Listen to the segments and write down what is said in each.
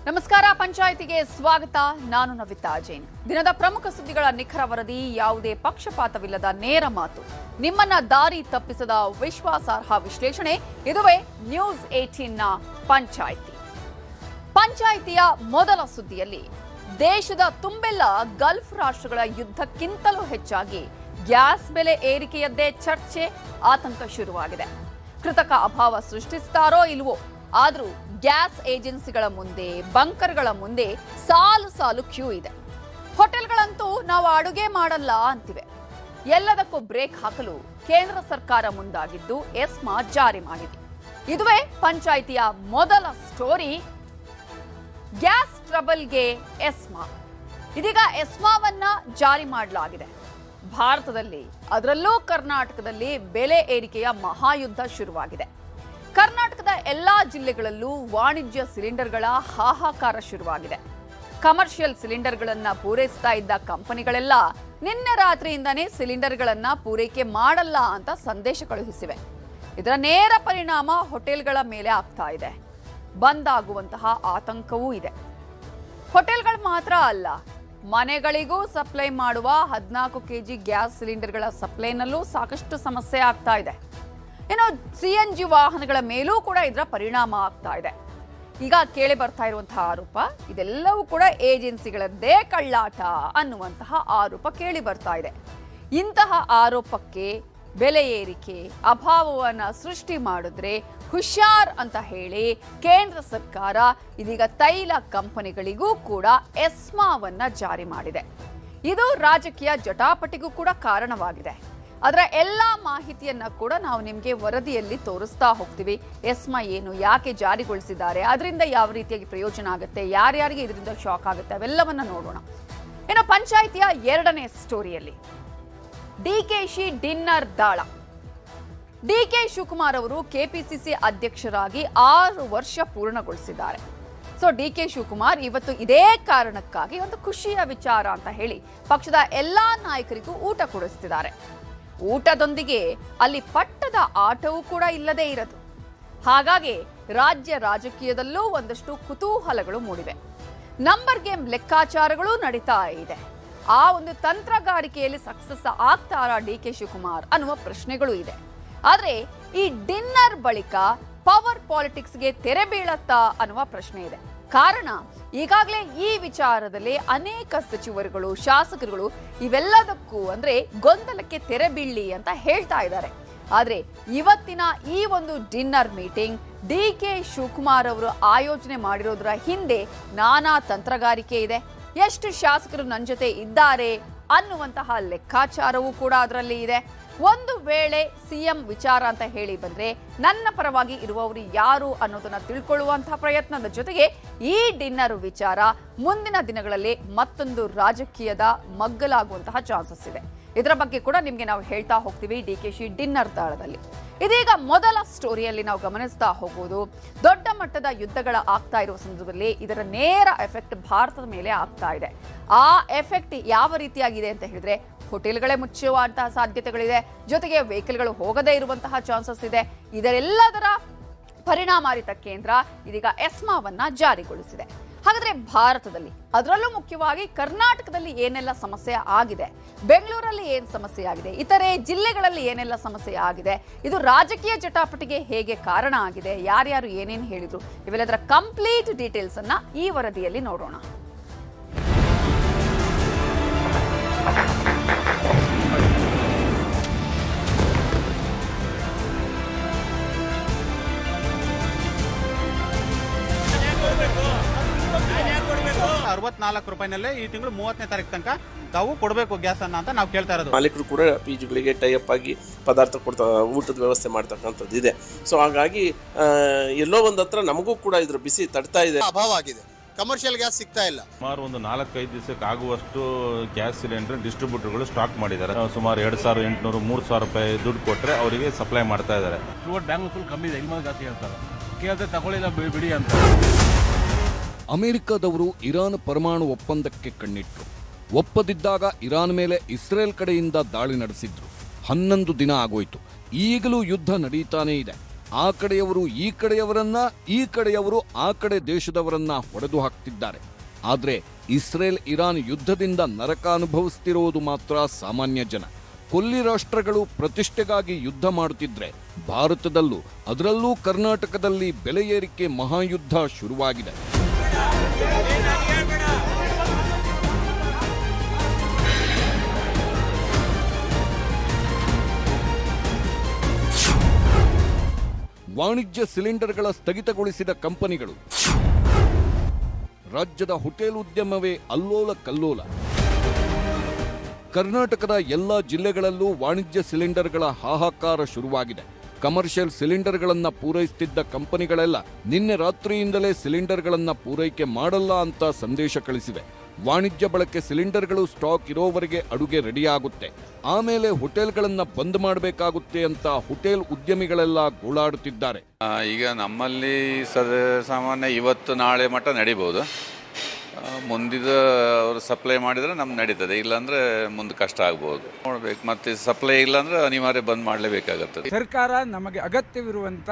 ನಮಸ್ಕಾರ. ಪಂಚಾಯಿತಿಗೆ ಸ್ವಾಗತ. ನಾನು ನವಿತಾ ಜೈನ್. ದಿನದ ಪ್ರಮುಖ ಸುದ್ದಿಗಳ ನಿಖರ ವರದಿ, ಯಾವುದೇ ಪಕ್ಷಪಾತವಿಲ್ಲದ ನೇರ ಮಾತು, ನಿಮ್ಮನ್ನ ದಾರಿ ತಪ್ಪಿಸದ ವಿಶ್ವಾಸಾರ್ಹ ವಿಶ್ಲೇಷಣೆ. ಇದುವೇ ನ್ಯೂಸ್ 18ನ ಪಂಚಾಯಿತಿ. ಪಂಚಾಯಿತಿಯ ಮೊದಲ ಸುದ್ದಿಯಲ್ಲಿ ದೇಶದ ತುಂಬೆಲ್ಲ ಗಲ್ಫ್ ರಾಷ್ಟ್ರಗಳ ಯುದ್ಧಕ್ಕಿಂತಲೂ ಹೆಚ್ಚಾಗಿ ಗ್ಯಾಸ್ ಬೆಲೆ ಏರಿಕೆಯದ್ದೇ ಚರ್ಚೆ, ಆತಂಕ ಶುರುವಾಗಿದೆ. ಕೃತಕ ಅಭಾವ ಸೃಷ್ಟಿಸ್ತಾರೋ ಇಲ್ವೋ, ಆದರೂ ಗ್ಯಾಸ್ ಏಜೆನ್ಸಿಗಳ ಮುಂದೆ, ಬಂಕರ್ಗಳ ಮುಂದೆ ಸಾಲು ಸಾಲು ಕ್ಯೂ ಇದೆ. ಹೋಟೆಲ್ಗಳಂತೂ ನಾವು ಅಡುಗೆ ಮಾಡಲ್ಲ ಅಂತಿವೆ. ಎಲ್ಲದಕ್ಕೂ ಬ್ರೇಕ್ ಹಾಕಲು ಕೇಂದ್ರ ಸರ್ಕಾರ ಮುಂದಾಗಿದ್ದು ಎಸ್ಮಾ ಜಾರಿ ಮಾಡಿದೆ. ಇದುವೇ ಪಂಚಾಯಿತಿಯ ಮೊದಲ ಸ್ಟೋರಿ. Gas ಟ್ರಬಲ್ಗೆ ESMA. ಇದೀಗ ಎಸ್ಮಾವನ್ನ ಜಾರಿ ಮಾಡಲಾಗಿದೆ. ಭಾರತದಲ್ಲಿ, ಅದರಲ್ಲೂ ಕರ್ನಾಟಕದಲ್ಲಿ ಬೆಲೆ ಏರಿಕೆಯ ಮಹಾಯುದ್ಧ ಶುರುವಾಗಿದೆ. ಕರ್ನಾಟಕದ ಎಲ್ಲಾ ಜಿಲ್ಲೆಗಳಲ್ಲೂ ವಾಣಿಜ್ಯ ಸಿಲಿಂಡರ್ಗಳ ಹಾಹಾಕಾರ ಶುರುವಾಗಿದೆ. ಕಮರ್ಷಿಯಲ್ ಸಿಲಿಂಡರ್ಗಳನ್ನ ಪೂರೈಸ್ತಾ ಇದ್ದ ಕಂಪನಿಗಳೆಲ್ಲ ನಿನ್ನೆ ರಾತ್ರಿಯಿಂದನೇ ಸಿಲಿಂಡರ್ಗಳನ್ನ ಪೂರೈಕೆ ಮಾಡಲ್ಲ ಅಂತ ಸಂದೇಶ ಕಳುಹಿಸಿವೆ. ಇದರ ನೇರ ಪರಿಣಾಮ ಹೋಟೆಲ್ಗಳ ಮೇಲೆ ಆಗ್ತಾ ಇದೆ. ಬಂದ್ ಆಗುವಂತಹ ಆತಂಕವೂ ಇದೆ. ಹೋಟೆಲ್ಗಳು ಮಾತ್ರ ಅಲ್ಲ, ಮನೆಗಳಿಗೂ ಸಪ್ಲೈ ಮಾಡುವ 14 ಕೆಜಿ ಗ್ಯಾಸ್ ಸಿಲಿಂಡರ್ಗಳ ಸಪ್ಲೈನಲ್ಲೂ ಸಾಕಷ್ಟು ಸಮಸ್ಯೆ ಆಗ್ತಾ ಇದೆ. ಇನ್ನು CNG ವಾಹನಗಳ ಮೇಲೂ ಕೂಡ ಇದರ ಪರಿಣಾಮ ಆಗ್ತಾ ಇದೆ. ಈಗ ಕೇಳಿ ಬರ್ತಾ ಇರುವಂತಹ ಆರೋಪ, ಇದೆಲ್ಲವೂ ಕೂಡ ಏಜೆನ್ಸಿಗಳದ್ದೇ ಕಳ್ಳಾಟ ಅನ್ನುವಂತಹ ಆರೋಪ ಕೇಳಿ ಬರ್ತಾ ಇದೆ. ಇಂತಹ ಆರೋಪಕ್ಕೆ ಬೆಲೆ ಏರಿಕೆ, ಅಭಾವವನ್ನ ಸೃಷ್ಟಿ ಮಾಡಿದ್ರೆ ಹುಷಾರ್ ಅಂತ ಹೇಳಿ ಕೇಂದ್ರ ಸರ್ಕಾರ ಇದೀಗ ತೈಲ ಕಂಪನಿಗಳಿಗೂ ಕೂಡ ಎಸ್ಮಾವನ್ನ ಜಾರಿ ಮಾಡಿದೆ. ಇದು ರಾಜಕೀಯ ಜಟಾಪಟಿಗೂ ಕೂಡ ಕಾರಣವಾಗಿದೆ. ಅದರ ಎಲ್ಲಾ ಮಾಹಿತಿಯನ್ನ ಕೂಡ ನಾವು ನಿಮಗೆ ವರದಿಯಲ್ಲಿ ತೋರಿಸ್ತಾ ಹೋಗ್ತೀವಿ. ಎಸ್ಮಾ ಏನು, ಯಾಕೆ ಜಾರಿಗೊಳಿಸಿದ್ದಾರೆ, ಅದರಿಂದ ಯಾವ ರೀತಿಯಾಗಿ ಪ್ರಯೋಜನ ಆಗುತ್ತೆ, ಯಾರ್ಯಾರಿಗೆ ಇದರಿಂದ ಶಾಕ್ ಆಗುತ್ತೆ, ಅವೆಲ್ಲವನ್ನ ನೋಡೋಣ. ಇನ್ನು ಪಂಚಾಯಿತಿಯ ಎರಡನೇ ಸ್ಟೋರಿಯಲ್ಲಿ ಡಿಕೆಶಿ ಡಿನ್ನರ್ ದಾಳ. ಡಿಕೆ ಶಿವಕುಮಾರ್ ಅವರು ಕೆಪಿಸಿಸಿ ಅಧ್ಯಕ್ಷರಾಗಿ 6 ವರ್ಷ ಪೂರ್ಣಗೊಳಿಸಿದ್ದಾರೆ. ಸೊ ಡಿಕೆ ಶಿವಕುಮಾರ್ ಇವತ್ತು ಇದೇ ಕಾರಣಕ್ಕಾಗಿ ಒಂದು ಖುಷಿಯ ವಿಚಾರ ಅಂತ ಹೇಳಿ ಪಕ್ಷದ ಎಲ್ಲಾ ನಾಯಕರಿಗೂ ಊಟ ಕೊಡಿಸ್ತಿದ್ದಾರೆ. ಊಟದೊಂದಿಗೆ ಅಲ್ಲಿ ಪಟ್ಟದ ಆಟವೂ ಕೂಡ ಇಲ್ಲದೇ ಇರದು. ಹಾಗಾಗಿ ರಾಜ್ಯ ರಾಜಕೀಯದಲ್ಲೂ ಒಂದಷ್ಟು ಕುತೂಹಲಗಳು ಮೂಡಿವೆ. ನಂಬರ್ ಗೇಮ್ ಲೆಕ್ಕಾಚಾರಗಳು ನಡೀತಾ ಇದೆ. ಆ ಒಂದು ತಂತ್ರಗಾರಿಕೆಯಲ್ಲಿ ಸಕ್ಸಸ್ ಆಗ್ತಾರಾ ಡಿಕೆ ಶಿವಕುಮಾರ್ ಅನ್ನುವ ಪ್ರಶ್ನೆಗಳು ಇದೆ. ಆದ್ರೆ ಈ ಡಿನ್ನರ್ ಬಳಿಕ ಪವರ್ ಪಾಲಿಟಿಕ್ಸ್ಗೆ ತೆರೆ ಬೀಳತ್ತಾ ಅನ್ನುವ ಪ್ರಶ್ನೆ ಇದೆ. ಕಾರಣ, ಈಗಾಗಲೇ ಈ ವಿಚಾರದಲ್ಲಿ ಅನೇಕ ಸಚಿವರುಗಳು, ಶಾಸಕರುಗಳು ಇವೆಲ್ಲದಕ್ಕೂ ಅಂದ್ರೆ ಗೊಂದಲಕ್ಕೆ ತೆರೆ ಬೀಳಲಿ ಅಂತ ಹೇಳ್ತಾ ಇದ್ದಾರೆ. ಆದ್ರೆ ಇವತ್ತಿನ ಈ ಒಂದು ಡಿನ್ನರ್ ಮೀಟಿಂಗ್ ಡಿಕೆ ಶಿವಕುಮಾರ್ ಅವರು ಆಯೋಜನೆ ಮಾಡಿರೋದ್ರ ಹಿಂದೆ ನಾನಾ ತಂತ್ರಗಾರಿಕೆ ಇದೆ. ಎಷ್ಟು ಶಾಸಕರು ನನ್ನ ಜೊತೆ ಇದ್ದಾರೆ ಅನ್ನುವಂತಹ ಲೆಕ್ಕಾಚಾರವೂ ಕೂಡ ಅದರಲ್ಲಿ ಇದೆ. ಒಂದು ವೇಳೆ ಸಿಎಂ ವಿಚಾರ ಅಂತ ಹೇಳಿ ಬಂದ್ರೆ ನನ್ನ ಪರವಾಗಿ ಇರುವವರು ಯಾರು ಅನ್ನೋದನ್ನ ತಿಳ್ಕೊಳ್ಳುವಂತಹ ಪ್ರಯತ್ನದ ಜೊತೆಗೆ ಈ ಡಿನ್ನರ್ ವಿಚಾರ ಮುಂದಿನ ದಿನಗಳಲ್ಲಿ ಮತ್ತೊಂದು ರಾಜಕೀಯದ ಮಗ್ಗಲಾಗುವಂತಹ ಚಾನ್ಸಸ್ ಇದೆ. ಇದರ ಬಗ್ಗೆ ಕೂಡ ನಿಮ್ಗೆ ನಾವು ಹೇಳ್ತಾ ಹೋಗ್ತೀವಿ ಡಿಕೆಶಿ ಡಿನ್ನರ್ ದಾಳದಲ್ಲಿ. ಇದೀಗ ಮೊದಲ ಸ್ಟೋರಿಯಲ್ಲಿ ನಾವು ಗಮನಿಸ್ತಾ ಹೋಗುವುದು, ದೊಡ್ಡ ಮಟ್ಟದ ಯುದ್ಧಗಳ ಆಗ್ತಾ ಇರುವ ಸಂದರ್ಭದಲ್ಲಿ ಇದರ ನೇರ ಎಫೆಕ್ಟ್ ಭಾರತದ ಮೇಲೆ ಆಗ್ತಾ ಇದೆ. ಆ ಎಫೆಕ್ಟ್ ಯಾವ ರೀತಿಯಾಗಿದೆ ಅಂತ ಹೇಳಿದ್ರೆ, ಹೋಟೆಲ್ಗಳೇ ಮುಚ್ಚುವಂತಹ ಸಾಧ್ಯತೆಗಳಿದೆ, ಜೊತೆಗೆ ವೆಹಿಕಲ್ಗಳು ಹೋಗದೇ ಇರುವಂತಹ ಚಾನ್ಸಸ್ ಇದೆ. ಇದರೆಲ್ಲದರ ಪರಿಣಾಮಾರಿತ ಕೇಂದ್ರ ಇದೀಗ ಎಸ್ಮಾವನ್ನ ಜಾರಿಗೊಳಿಸಿದೆ. ಹಾಗಾದ್ರೆ ಭಾರತದಲ್ಲಿ, ಅದರಲ್ಲೂ ಮುಖ್ಯವಾಗಿ ಕರ್ನಾಟಕದಲ್ಲಿ ಏನೆಲ್ಲ ಸಮಸ್ಯೆ ಆಗಿದೆ, ಬೆಂಗಳೂರಲ್ಲಿ ಏನ್ ಸಮಸ್ಯೆ ಆಗಿದೆ, ಇತರೆ ಜಿಲ್ಲೆಗಳಲ್ಲಿ ಏನೆಲ್ಲ ಸಮಸ್ಯೆ ಆಗಿದೆ, ಇದು ರಾಜಕೀಯ ಜಟಾಪಟಿಗೆ ಹೇಗೆ ಕಾರಣ ಆಗಿದೆ, ಯಾರ್ಯಾರು ಏನೇನು ಹೇಳಿದ್ರು, ಇವೆಲ್ಲದರ ಕಂಪ್ಲೀಟ್ ಡೀಟೇಲ್ಸ್ ಅನ್ನ ಈ ವರದಿಯಲ್ಲಿ ನೋಡೋಣ. ₹64 ಈ ತಿಂಗಳು 30ನೇ ತಾರೀಕು ತನಕ ತಾವು ಕೊಡಬೇಕು ಗ್ಯಾಸ್ ಅನ್ನ ಅಂತ ನಾವು ಕೇಳ್ತಾ ಇರೋದು. ಮಾಲೀಕರು ಕೂಡ PGಗಳಿಗೆ ಟೈಅಪ್ ಆಗಿ ಪದಾರ್ಥ ಕೊಡ್ತಾ ಊಟದ ವ್ಯವಸ್ಥೆ ಮಾಡ್ತಕ್ಕಂಥದ್ದು ಇದೆ. ಸೊ ಹಾಗಾಗಿ ಎಲ್ಲೋ ಒಂದು ಹತ್ರ ನಮಗೂ ಕೂಡ ಇದ್ರ ಬಿಸಿ ತಡ್ತಾ ಇದೆ, ಅಭಾವ ಆಗಿದೆ. ಕಮರ್ಷಿಯಲ್ ಗ್ಯಾಸ್ ಸಿಗ್ತಾ ಇಲ್ಲ. ಸುಮಾರು ಒಂದು 4-5 ದಿವಸಕ್ಕೆ ಆಗುವಷ್ಟು ಗ್ಯಾಸ್ ಸಿಲಿಂಡರ್ ಡಿಸ್ಟ್ರಿಬ್ಯೂಟರ್ಗಳು ಸ್ಟಾಕ್ ಮಾಡಿದ್ದಾರೆ. ಸುಮಾರು 2,800 3,000 ರೂಪಾಯಿ ದುಡ್ಡು ಕೊಟ್ಟರೆ ಅವರಿಗೆ ಸಪ್ಲೈ ಮಾಡ್ತಾ ಇದ್ದಾರೆ. ಬ್ಯಾಂಕ್ ಫುಲ್ ಕಮ್ಮಿ ಇದೆ, ಇಲ್ಲಿ ಜಾಸ್ತಿ ಹೇಳ್ತಾರೆ, ಕೇಳಿದ್ರೆ ತಗೊಳ್ಳಿಲ್ಲ ಬಿಡಿ ಅಂತ. ಅಮೆರಿಕದವರು ಇರಾನ್ ಪರಮಾಣು ಒಪ್ಪಂದಕ್ಕೆ ಕಣ್ಣಿಟ್ರು. ಒಪ್ಪದಿದ್ದಾಗ ಇರಾನ್ ಮೇಲೆ ಇಸ್ರೇಲ್ ಕಡೆಯಿಂದ ದಾಳಿ ನಡೆಸಿದ್ರು. 11 ದಿನ ಆಗೋಯ್ತು. ಈಗಲೂ ಯುದ್ಧ ನಡೀತಾನೇ ಇದೆ. ಆ ಕಡೆಯವರು ಈ ಕಡೆಯವರನ್ನ, ಈ ಕಡೆಯವರು ಆ ಕಡೆ ದೇಶದವರನ್ನ ಹೊಡೆದು ಹಾಕ್ತಿದ್ದಾರೆ. ಆದ್ರೆ ಇಸ್ರೇಲ್ ಇರಾನ್ ಯುದ್ಧದಿಂದ ನರಕ ಅನುಭವಿಸ್ತಿರೋದು ಮಾತ್ರ ಸಾಮಾನ್ಯ ಜನ. ಕೊಲ್ಲಿ ರಾಷ್ಟ್ರಗಳು ಪ್ರತಿಷ್ಠೆಗಾಗಿ ಯುದ್ಧ ಮಾಡುತ್ತಿದ್ರೆ ಭಾರತದಲ್ಲೂ, ಅದರಲ್ಲೂ ಕರ್ನಾಟಕದಲ್ಲಿ ಬೆಲೆ ಏರಿಕೆ ಮಹಾಯುದ್ಧ ಶುರುವಾಗಿದೆ. ವಾಣಿಜ್ಯ ಸಿಲಿಂಡರ್ಗಳ ಸ್ಥಗಿತಗೊಳಿಸಿದ ಕಂಪನಿಗಳು, ರಾಜ್ಯದ ಹೋಟೆಲ್ ಉದ್ಯಮವೇ ಅಲ್ಲೋಲ ಕಲ್ಲೋಲ. ಕರ್ನಾಟಕದ ಎಲ್ಲಾ ಜಿಲ್ಲೆಗಳಲ್ಲೂ ವಾಣಿಜ್ಯ ಸಿಲಿಂಡರ್ಗಳ ಹಾಹಾಕಾರ ಶುರುವಾಗಿದೆ. ಕಮರ್ಷಿಯಲ್ ಸಿಲಿಂಡರ್ಗಳನ್ನ ಪೂರೈಸುತ್ತಿದ್ದ ಕಂಪನಿಗಳೆಲ್ಲ ನಿನ್ನೆ ರಾತ್ರಿಯಿಂದಲೇ ಸಿಲಿಂಡರ್ಗಳನ್ನ ಪೂರೈಕೆ ಮಾಡಲ್ಲ ಅಂತ ಸಂದೇಶ ಕಳಿಸಿವೆ. ವಾಣಿಜ್ಯ ಬಳಕೆ ಸಿಲಿಂಡರ್ಗಳು ಸ್ಟಾಕ್ ಇರೋವರೆಗೆ ಅಡುಗೆ ರೆಡಿಯಾಗುತ್ತೆ, ಆಮೇಲೆ ಹೋಟೆಲ್ಗಳನ್ನ ಬಂದ್ ಮಾಡಬೇಕಾಗುತ್ತೆ ಅಂತ ಹೋಟೆಲ್ ಉದ್ಯಮಿಗಳೆಲ್ಲ ಗೋಳಾಡುತ್ತಿದ್ದಾರೆ. ಈಗ ನಮ್ಮಲ್ಲಿ ಸಾಮಾನ್ಯ ಇವತ್ತು ನಾಳೆ ಮಟ್ಟ ನಡಿಬಹುದು. ಮುಂದಿದ ಅವರು ಸಪ್ಲೈ ಮಾಡಿದರೆ ನಮ್ಗೆ ನಡೀತದೆ, ಇಲ್ಲಾಂದ್ರೆ ಮುಂದೆ ಕಷ್ಟ ಆಗ್ಬೋದು. ನೋಡ್ಬೇಕು, ಮತ್ತೆ ಸಪ್ಲೈ ಇಲ್ಲಾಂದ್ರೆ ಅನಿವಾರ್ಯ ಬಂದ್ ಮಾಡಲೇಬೇಕಾಗುತ್ತದೆ. ಸರ್ಕಾರ ನಮಗೆ ಅಗತ್ಯವಿರುವಂಥ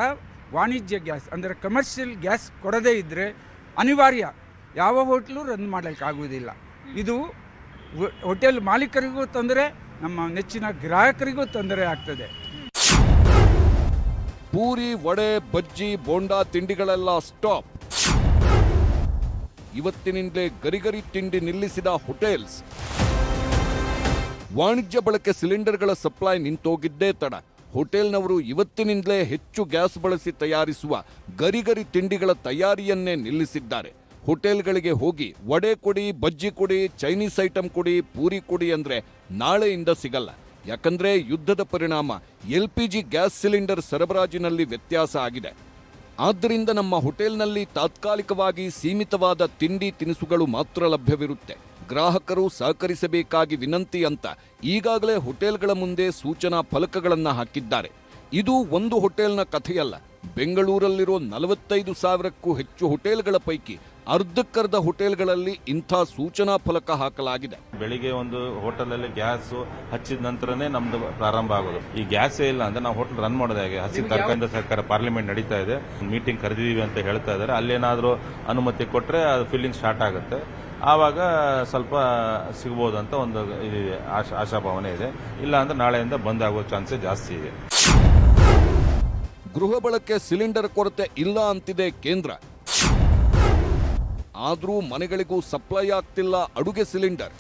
ವಾಣಿಜ್ಯ ಗ್ಯಾಸ್ ಅಂದರೆ ಕಮರ್ಷಿಯಲ್ ಗ್ಯಾಸ್ ಕೊಡದೇ ಇದ್ದರೆ ಅನಿವಾರ್ಯ ಯಾವ ಹೋಟ್ಲು ರನ್ ಮಾಡಲಿಕ್ಕಾಗುವುದಿಲ್ಲ. ಇದು ಹೋಟೆಲ್ ಮಾಲೀಕರಿಗೂ ತೊಂದರೆ, ನಮ್ಮ ನೆಚ್ಚಿನ ಗ್ರಾಹಕರಿಗೂ ತೊಂದರೆ ಆಗ್ತದೆ. ಪೂರಿ, ವಡೆ, ಬಜ್ಜಿ, ಬೋಂಡಾ ತಿಂಡಿಗಳೆಲ್ಲ ಸ್ಟಾಪ್. ಇವತ್ತಿನಿಂದಲೇ ಗರಿಗರಿ ತಿಂಡಿ ನಿಲ್ಲಿಸಿದ ಹೋಟೆಲ್ಸ್. ವಾಣಿಜ್ಯ ಬಳಕೆ ಸಿಲಿಂಡರ್ಗಳ ಸಪ್ಲೈ ನಿಂತೋಗಿದ್ದೇ ತಡ. ಹೋಟೆಲ್ನವರು ಇವತ್ತಿನಿಂದಲೇ ಹೆಚ್ಚು ಗ್ಯಾಸ್ ಬಳಸಿ ತಯಾರಿಸುವ ಗರಿಗರಿ ತಿಂಡಿಗಳ ತಯಾರಿಯನ್ನೇ ನಿಲ್ಲಿಸಿದ್ದಾರೆ. ಹೋಟೆಲ್ಗಳಿಗೆ ಹೋಗಿ ವಡೆ ಕೊಡಿ, ಬಜ್ಜಿ ಕೊಡಿ, ಚೈನೀಸ್ ಐಟಂ ಕೊಡಿ, ಪೂರಿ ಕೊಡಿ ಅಂದ್ರೆ ನಾಳೆಯಿಂದ ಸಿಗಲ್ಲ. ಯಾಕಂದ್ರೆ ಯುದ್ಧದ ಪರಿಣಾಮ LPG ಗ್ಯಾಸ್ ಸಿಲಿಂಡರ್ ಸರಬರಾಜಿನಲ್ಲಿ ವ್ಯತ್ಯಾಸ ಆಗಿದೆ. ಆದ್ದರಿಂದ ನಮ್ಮ ಹೋಟೆಲ್ನಲ್ಲಿ ತಾತ್ಕಾಲಿಕವಾಗಿ ಸೀಮಿತವಾದ ತಿಂಡಿ ತಿನಿಸುಗಳು ಮಾತ್ರ ಲಭ್ಯವಿರುತ್ತೆ. ಗ್ರಾಹಕರು ಸಹಕರಿಸಬೇಕಾಗಿ ವಿನಂತಿ ಅಂತ ಈಗಾಗಲೇ ಹೋಟೆಲ್ಗಳ ಮುಂದೆ ಸೂಚನಾ ಫಲಕಗಳನ್ನು ಹಾಕಿದ್ದಾರೆ. ಇದು ಒಂದು ಹೋಟೆಲ್ನ ಕಥೆಯಲ್ಲ. ಬೆಂಗಳೂರಲ್ಲಿರೋ 45,000ಕ್ಕೂ ಹೆಚ್ಚು ಹೋಟೆಲ್ಗಳ ಪೈಕಿ ಅರ್ಧಕ್ಕರ್ಧ ಹೋಟೆಲ್ಗಳಲ್ಲಿ ಇಂಥ ಸೂಚನಾ ಫಲಕ ಹಾಕಲಾಗಿದೆ. ಬೆಳಿಗ್ಗೆ ಒಂದು ಹೋಟೆಲಲ್ಲಿ ಗ್ಯಾಸ್ ಹಚ್ಚಿದ ನಂತರನೇ ನಮ್ದು ಪ್ರಾರಂಭ ಆಗೋದು. ಈ ಗ್ಯಾಸೇ ಇಲ್ಲ ಅಂದ್ರೆ ನಾವು ಹೋಟೆಲ್ ರನ್ ಮಾಡೋದು ಹೇಗೆ? ಹಸಿರು ತರಕಾರಿ ಸರ್ಕಾರ ಪಾರ್ಲಿಮೆಂಟ್ ನಡೀತಾ ಇದೆ, ಮೀಟಿಂಗ್ ಕರೆದಿದ್ದೀವಿ ಅಂತ ಹೇಳ್ತಾ ಇದ್ದಾರೆ. ಅಲ್ಲೇನಾದ್ರೂ ಅನುಮತಿ ಕೊಟ್ರೆ ಅದು ಫಿಲ್ಲಿಂಗ್ ಸ್ಟಾರ್ಟ್ ಆಗುತ್ತೆ, ಆವಾಗ ಸ್ವಲ್ಪ ಸಿಗ್ಬೋದು ಅಂತ ಒಂದು ಇದಿದೆ, ಆಶಾಭಾವನೆ ಇದೆ. ಇಲ್ಲ ಅಂದ್ರೆ ನಾಳೆಯಿಂದ ಬಂದ್ ಆಗೋ ಚಾನ್ಸಸ್ ಜಾಸ್ತಿ ಇದೆ. ಗೃಹ ಬಳಕೆ ಸಿಲಿಂಡರ್ ಕೊರತೆ ಇಲ್ಲ ಅಂತಿದೆ ಕೇಂದ್ರ. ಆದ್ರೂ ಮನೆಗಳಿಗೂ ಸಪ್ಲೈ ಆಗ್ತಿಲ್ಲ ಅಡುಗೆ ಸಿಲಿಂಡರ್.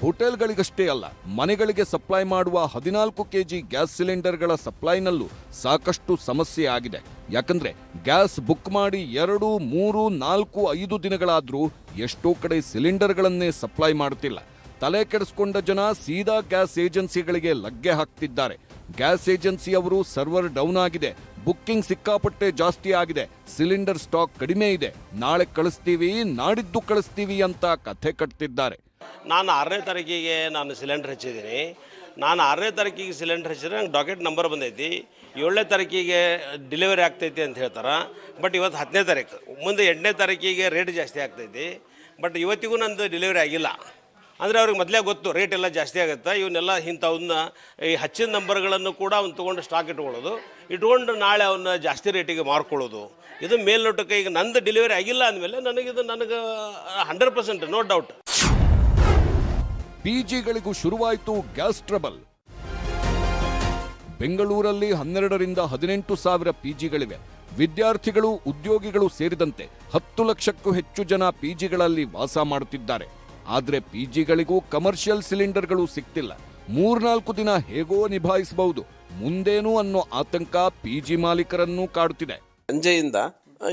ಹೋಟೆಲ್ಗಳಿಗಷ್ಟೇ ಅಲ್ಲ, ಮನೆಗಳಿಗೆ ಸಪ್ಲೈ ಮಾಡುವ 14 kg ಗ್ಯಾಸ್ ಸಿಲಿಂಡರ್ಗಳ ಸಪ್ಲೈನಲ್ಲೂ ಸಾಕಷ್ಟು ಸಮಸ್ಯೆ ಆಗಿದೆ. ಯಾಕಂದ್ರೆ ಗ್ಯಾಸ್ ಬುಕ್ ಮಾಡಿ 2, 3, 4, 5 ದಿನಗಳಾದ್ರೂ ಎಷ್ಟೋ ಕಡೆ ಸಿಲಿಂಡರ್ಗಳನ್ನೇ ಸಪ್ಲೈ ಮಾಡುತ್ತಿಲ್ಲ. ತಲೆ ಕೆಡಿಸ್ಕೊಂಡ ಜನ ಸೀದಾ ಗ್ಯಾಸ್ ಏಜೆನ್ಸಿಗಳಿಗೆ ಲಗ್ಗೆ ಹಾಕ್ತಿದ್ದಾರೆ. ಗ್ಯಾಸ್ ಏಜೆನ್ಸಿಯವರು ಸರ್ವರ್ ಡೌನ್ ಆಗಿದೆ, ಬುಕ್ಕಿಂಗ್ ಸಿಕ್ಕಾಪಟ್ಟೆ ಜಾಸ್ತಿ ಆಗಿದೆ, ಸಿಲಿಂಡರ್ ಸ್ಟಾಕ್ ಕಡಿಮೆ ಇದೆ, ನಾಳೆ ಕಳಿಸ್ತೀವಿ, ನಾಡಿದ್ದು ಕಳಿಸ್ತೀವಿ ಅಂತ ಕಥೆ ಕಟ್ತಿದ್ದಾರೆ. ನಾನು 6ನೇ ತಾರೀಕಿಗೆ ಸಿಲಿಂಡರ್ ಹಚ್ಚಿದ್ದೀನಿ. ನಾನು 6ನೇ ತಾರೀಕಿಗೆ ಸಿಲಿಂಡರ್ ಹಚ್ಚಿದ್ರೆ ನಂಗೆ ಡಾಕೆಟ್ ನಂಬರ್ ಬಂದೈತಿ. 7ನೇ ತಾರೀಕಿಗೆ ಡೆಲಿವರಿ ಆಗ್ತೈತಿ ಅಂತ ಹೇಳ್ತಾರೆ. ಬಟ್ ಇವತ್ತು 10ನೇ ತಾರೀಕು, ಮುಂದೆ 8ನೇ ತಾರೀಕಿಗೆ ರೇಟ್ ಜಾಸ್ತಿ ಆಗ್ತೈತಿ. ಬಟ್ ಇವತ್ತಿಗೂ ನಂದು ಡೆಲಿವರಿ ಆಗಿಲ್ಲ. ಅಂದರೆ ಅವ್ರಿಗೆ ಮೊದಲೇ ಗೊತ್ತು ರೇಟ್ ಎಲ್ಲ ಜಾಸ್ತಿ ಆಗುತ್ತೆ. ಇವನ್ನೆಲ್ಲ ಇಂಥವನ್ನ ಈ ಹಚ್ಚಿದ ನಂಬರ್ಗಳನ್ನು ಕೂಡ ಅವ್ನು ತೊಗೊಂಡು ಸ್ಟಾಕ್ ಇಟ್ಕೊಂಡು ನಾಳೆ ಅವನ್ನ ಜಾಸ್ತಿ ರೇಟಿಗೆ ಮಾರ್ಕೊಳ್ಳೋದು. ಇದು ಮೇಲ್ನೋಟಕ್ಕೆ ಈಗ ನಂದು ಡೆಲಿವರಿ ಆಗಿಲ್ಲ ಅಂದಮೇಲೆ ನನಗೆ 100% ನೋ ಡೌಟ್. ಪಿಜಿಗಳಿಗೂ ಶುರುವಾಯಿತು ಗ್ಯಾಸ್ ಟ್ರಬಲ್. ಬೆಂಗಳೂರಲ್ಲಿ 12ರಿಂದ 18,000 ಪಿಜಿಗಳಿವೆ. ವಿದ್ಯಾರ್ಥಿಗಳು, ಉದ್ಯೋಗಿಗಳು ಸೇರಿದಂತೆ 10 ಲಕ್ಷಕ್ಕೂ ಹೆಚ್ಚು ಜನ ಪಿಜಿಗಳಲ್ಲಿ ವಾಸ ಮಾಡುತ್ತಿದ್ದಾರೆ. ಆದ್ರೆ ಪಿಜಿಗಳಿಗೂ ಕಮರ್ಷಿಯಲ್ ಸಿಲಿಂಡರ್ಗಳು ಸಿಗ್ತಿಲ್ಲ. 3-4 ದಿನ ಹೇಗೋ ನಿಭಾಯಿಸಬಹುದು, ಮುಂದೇನು ಅನ್ನೋ ಆತಂಕ ಪಿಜಿ ಮಾಲೀಕರನ್ನೂ ಕಾಡುತ್ತಿದೆ. ಸಂಜೆಯಿಂದ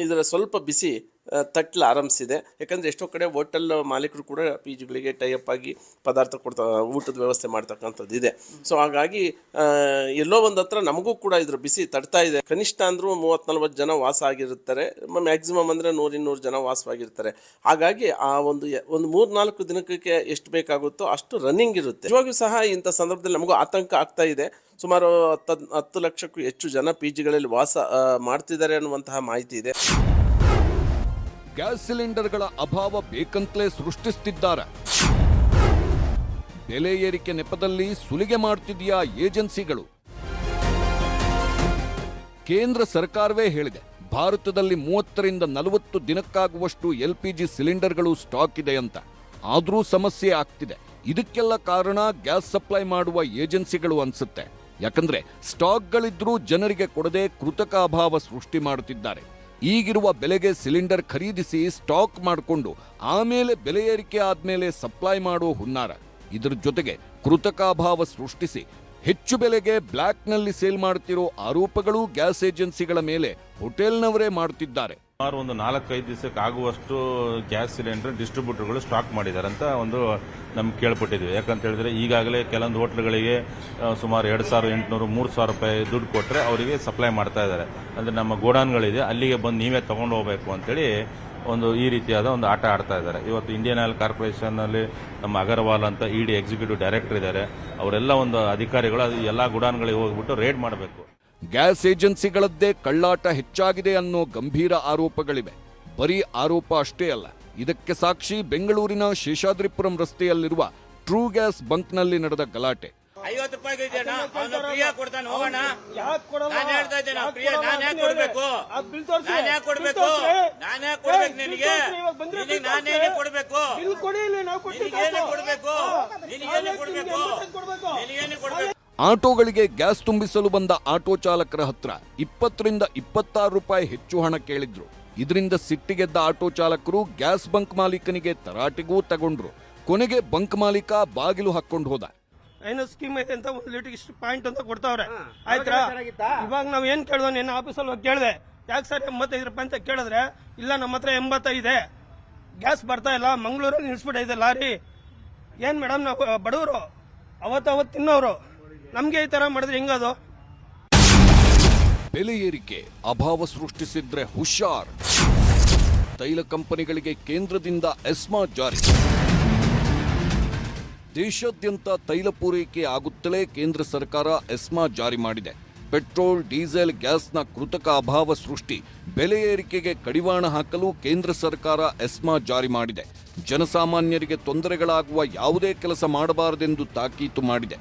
ಇದರ ಸ್ವಲ್ಪ ಬಿಸಿ ತಟ್ಟಲು ಆರಂಭಿಸಿದೆ. ಯಾಕಂದರೆ ಎಷ್ಟೋ ಕಡೆ ಹೋಟೆಲ್ ಮಾಲೀಕರು ಕೂಡ ಪಿಜಿಗಳಿಗೆ ಟೈಅಪ್ ಆಗಿ ಪದಾರ್ಥ ಊಟದ ವ್ಯವಸ್ಥೆ ಮಾಡ್ತಕ್ಕಂಥದ್ದು ಇದೆ. ಸೊ ಹಾಗಾಗಿ ಎಲ್ಲೋ ಒಂದು ಹತ್ರ ನಮಗೂ ಕೂಡ ಇದ್ರ ಬಿಸಿ ತಡ್ತಾ ಇದೆ. ಕನಿಷ್ಠ ಅಂದ್ರೂ 30-40 ಜನ ವಾಸ ಆಗಿರ್ತಾರೆ, ಮ್ಯಾಕ್ಸಿಮಮ್ ಅಂದರೆ 100-200 ಜನ ವಾಸವಾಗಿರ್ತಾರೆ. ಹಾಗಾಗಿ ಆ ಒಂದು 3-4 ದಿನಕ್ಕೆ ಎಷ್ಟು ಬೇಕಾಗುತ್ತೋ ಅಷ್ಟು ರನ್ನಿಂಗ್ ಇರುತ್ತೆ. ನಿಜವಾಗಿಯೂ ಸಹ ಇಂಥ ಸಂದರ್ಭದಲ್ಲಿ ನಮಗೂ ಆತಂಕ ಆಗ್ತಾ ಇದೆ. ಸುಮಾರು 10 ಲಕ್ಷಕ್ಕೂ ಹೆಚ್ಚು ಜನ ಪಿಜಿಗಳಲ್ಲಿ ವಾಸ ಮಾಡ್ತಿದ್ದಾರೆ ಅನ್ನುವಂತಹ ಮಾಹಿತಿ ಇದೆ. ಗ್ಯಾಸ್ ಸಿಲಿಂಡರ್ಗಳ ಅಭಾವ ಬೇಕಂತಲೇ ಸೃಷ್ಟಿಸುತ್ತಿದ್ದಾರೆ. ಬೆಲೆ ಏರಿಕೆ ನೆಪದಲ್ಲಿ ಸುಲಿಗೆ ಮಾಡ್ತಿದೆಯಾ ಏಜೆನ್ಸಿಗಳು? ಕೇಂದ್ರ ಸರ್ಕಾರವೇ ಹೇಳಿದೆ, ಭಾರತದಲ್ಲಿ 30ರಿಂದ 40 ದಿನಕ್ಕಾಗುವಷ್ಟು LPG ಸಿಲಿಂಡರ್ಗಳು ಸ್ಟಾಕ್ ಇದೆ ಅಂತ. ಆದರೂ ಸಮಸ್ಯೆ ಆಗ್ತಿದೆ. ಇದಕ್ಕೆಲ್ಲ ಕಾರಣ ಗ್ಯಾಸ್ ಸಪ್ಲೈ ಮಾಡುವ ಏಜೆನ್ಸಿಗಳು ಅನ್ಸುತ್ತೆ. ಯಾಕಂದ್ರೆ ಸ್ಟಾಕ್ಗಳಿದ್ರೂ ಜನರಿಗೆ ಕೊಡದೆ ಕೃತಕ ಅಭಾವ ಸೃಷ್ಟಿ ಮಾಡುತ್ತಿದ್ದಾರೆ. ಈಗಿರುವ ಬೆಲೆಗೆ ಸಿಲಿಂಡರ್ ಖರೀದಿಸಿ ಸ್ಟಾಕ್ ಮಾಡಿಕೊಂಡು ಆಮೇಲೆ ಬೆಲೆ ಏರಿಕೆ ಆದ್ಮೇಲೆ ಸಪ್ಲೈ ಮಾಡೋ ಹುನ್ನಾರ. ಇದರ ಜೊತೆಗೆ ಕೃತಕ ಅಭಾವ ಸೃಷ್ಟಿಸಿ ಹೆಚ್ಚು ಬೆಲೆಗೆ ಬ್ಲ್ಯಾಕ್ನಲ್ಲಿ ಸೇಲ್ ಮಾಡ್ತಿರೋ ಆರೋಪಗಳು ಗ್ಯಾಸ್ ಏಜೆನ್ಸಿಗಳ ಮೇಲೆ ಹೋಟೆಲ್ನವರೇ ಮಾಡುತ್ತಿದ್ದಾರೆ. ಸುಮಾರು ಒಂದು 4-5 ದಿವಸಕ್ಕೆ ಆಗುವಷ್ಟು ಗ್ಯಾಸ್ ಸಿಲಿಂಡರ್ ಡಿಸ್ಟ್ರಿಬ್ಯೂಟರ್ಗಳು ಸ್ಟಾಕ್ ಮಾಡಿದ್ದಾರೆ ಅಂತ ಒಂದು ನಮ್ಗೆ ಕೇಳ್ಪಟ್ಟಿದ್ವಿ. ಯಾಕಂತ ಹೇಳಿದ್ರೆ ಈಗಾಗಲೇ ಕೆಲವೊಂದು ಹೋಟ್ಲ್ಗಳಿಗೆ ಸುಮಾರು 2,800 3,000 ರೂಪಾಯಿ ದುಡ್ಡು ಕೊಟ್ಟರೆ ಅವರಿಗೆ ಸಪ್ಲೈ ಮಾಡ್ತಾ ಇದ್ದಾರೆ. ಅಂದ್ರೆ ನಮ್ಮ ಗೋಡಾನ್ಗಳಿದೆ, ಅಲ್ಲಿಗೆ ಬಂದು ನೀವೇ ತಗೊಂಡು ಹೋಗ್ಬೇಕು ಅಂತೇಳಿ ಒಂದು ಈ ರೀತಿಯಾದ ಒಂದು ಆಟ ಆಡ್ತಾ ಇದ್ದಾರೆ. ಇವತ್ತು ಇಂಡಿಯನ್ ಆಯಿಲ್ ಕಾರ್ಪೊರೇಷನ್ ಅಲ್ಲಿ ನಮ್ಮ ಅಗರ್ವಾಲ್ ಅಂತ ED ಎಕ್ಸಿಕ್ಯೂಟಿವ್ ಡೈರೆಕ್ಟರ್ ಇದ್ದಾರೆ. ಅವರೆಲ್ಲ ಒಂದು ಅಧಿಕಾರಿಗಳು ಅದು ಎಲ್ಲ ಗುಡಾನ್ಗಳಿಗೆ ಹೋಗ್ಬಿಟ್ಟು ರೇಡ್ ಮಾಡಬೇಕು. ಗ್ಯಾಸ್ ಏಜೆನ್ಸಿಗಳದ್ದೇ ಕಳ್ಳಾಟ ಹೆಚ್ಚಾಗಿದೆ ಅನ್ನೋ ಗಂಭೀರ ಆರೋಪಗಳಿವೆ. ಬರೀ ಆರೋಪ ಅಷ್ಟೇ ಅಲ್ಲ, ಇದಕ್ಕೆ ಸಾಕ್ಷಿ ಬೆಂಗಳೂರಿನ ಶೇಷಾದ್ರಿಪುರಂ ರಸ್ತೆಯಲ್ಲಿರುವ ಟ್ರೂ ಗ್ಯಾಸ್ ಬಂಕ್ನಲ್ಲಿ ನಡೆದ ಗಲಾಟೆ. 50 ರೂಪಾಯಿ ಇದೆಯಣ್ಣ, ಅವನು ಫ್ರೀಯಾಗಿ ಕೊಡ್ತಾನೆ, ಹೋಗೋಣ. ನಾನು ಹೇಳ್ತಾ ಇದ್ದೇನೆ, ನಾನು ಯಾಕೆ ಕೊಡ್ಬೇಕು? ನಾನು ಯಾಕೆ ಕೊಡ್ಬೇಕು? ನಾನು ಯಾಕೆ ಕೊಡ್ಬೇಕು ನಿನಗೆ? ನಾನೇನೇ ಕೊಡ್ಬೇಕು? ನಿನಗೇನೆ ಕೊಡ್ಬೇಕು? ನಿನಗೇನೆ ಕೊಡ್ಬೇಕು? ನಿನಗೇನೆ ಕೊಡ್ಬೇಕು? ಆಟೋಗಳಿಗೆ ಗ್ಯಾಸ್ ತುಂಬಿಸಲು ಬಂದ ಆಟೋ ಚಾಲಕರ ಹತ್ರ 20ರಿಂದ 26 ರೂಪಾಯಿ ಹೆಚ್ಚು ಹಣ ಕೇಳಿದ್ರು. ಇದರಿಂದ ಸಿಟ್ಟಿಗೆದ್ದ ಆಟೋ ಚಾಲಕರು ಗ್ಯಾಸ್ ಬಂಕ್ ಮಾಲೀಕನಿಗೆ ತರಾಟೆಗೂ ತಗೊಂಡ್ರು. ಕೊನೆಗೆ ಬಂಕ್ ಮಾಲೀಕ ಬಾಗಿಲು ಹಾಕೊಂಡು ಹೋದ. ಏನೋ ಸ್ಕೀಮ್ ಐತೆ ಅಂತ 1 ಲೀಟರ್ ಇಷ್ಟು ಪಾಯಿಂಟ್ ಅಂತ ಕೊಡ್ತಾವ್ರೆ, ಆಯ್ತಾ? ಇವಾಗ ನಾವ್ ಏನ್ ಕೇಳ್ದೋ, ನಿನ್ನ ಆಫೀಸಲ್ಲಿ ಹೋಗಿ ಕೇಳಿದೆ, ಯಾಕೆ ಸರ್ 85 ರೂಪಾಯಿ ಅಂತ ಕೇಳಿದ್ರೆ, ಇಲ್ಲ ನಮ್ಮ ಹತ್ರ 85 ಇದೆ, ಗ್ಯಾಸ್ ಬರ್ತಾ ಇಲ್ಲ, ಮಂಗಳೂರಲ್ಲಿ ನಿಲ್ಸ್ಬಿಟ್ಟೈತೆ ಲಾರಿ. ಏನ್ ಮೇಡಮ್, ನಾವು ಬಡವರು, ಅವತ್ತು ತಿನ್ನೋರು, ನಮ್ಗೆ ಈ ತರ ಮಾಡಿದ್ರೆ ಹೆಂಗದು? ಬೆಲೆ ಏರಿಕೆ ಅಭಾವ ಸೃಷ್ಟಿಸಿದ್ರೆ ಹುಷಾರ್. ತೈಲ ಕಂಪನಿಗಳಿಗೆ ಕೇಂದ್ರದಿಂದ ಎಸ್ಮಾ ಜಾರಿ. ದೇಶಾದ್ಯಂತ ತೈಲ ಪೂರೈಕೆ ಆಗುತ್ತಲೇ ಕೇಂದ್ರ ಸರ್ಕಾರ ಎಸ್ಮಾ ಜಾರಿ ಮಾಡಿದೆ. ಪೆಟ್ರೋಲ್, ಡೀಸೆಲ್, ಗ್ಯಾಸ್ನ ಕೃತಕ ಅಭಾವ ಸೃಷ್ಟಿ, ಬೆಲೆ ಏರಿಕೆಗೆ ಕಡಿವಾಣ ಹಾಕಲು ಕೇಂದ್ರ ಸರ್ಕಾರ ಎಸ್ಮಾ ಜಾರಿ ಮಾಡಿದೆ. ಜನಸಾಮಾನ್ಯರಿಗೆ ತೊಂದರೆಗಳಾಗುವ ಯಾವುದೇ ಕೆಲಸ ಮಾಡಬಾರದೆಂದು ತಾಕೀತು ಮಾಡಿದೆ.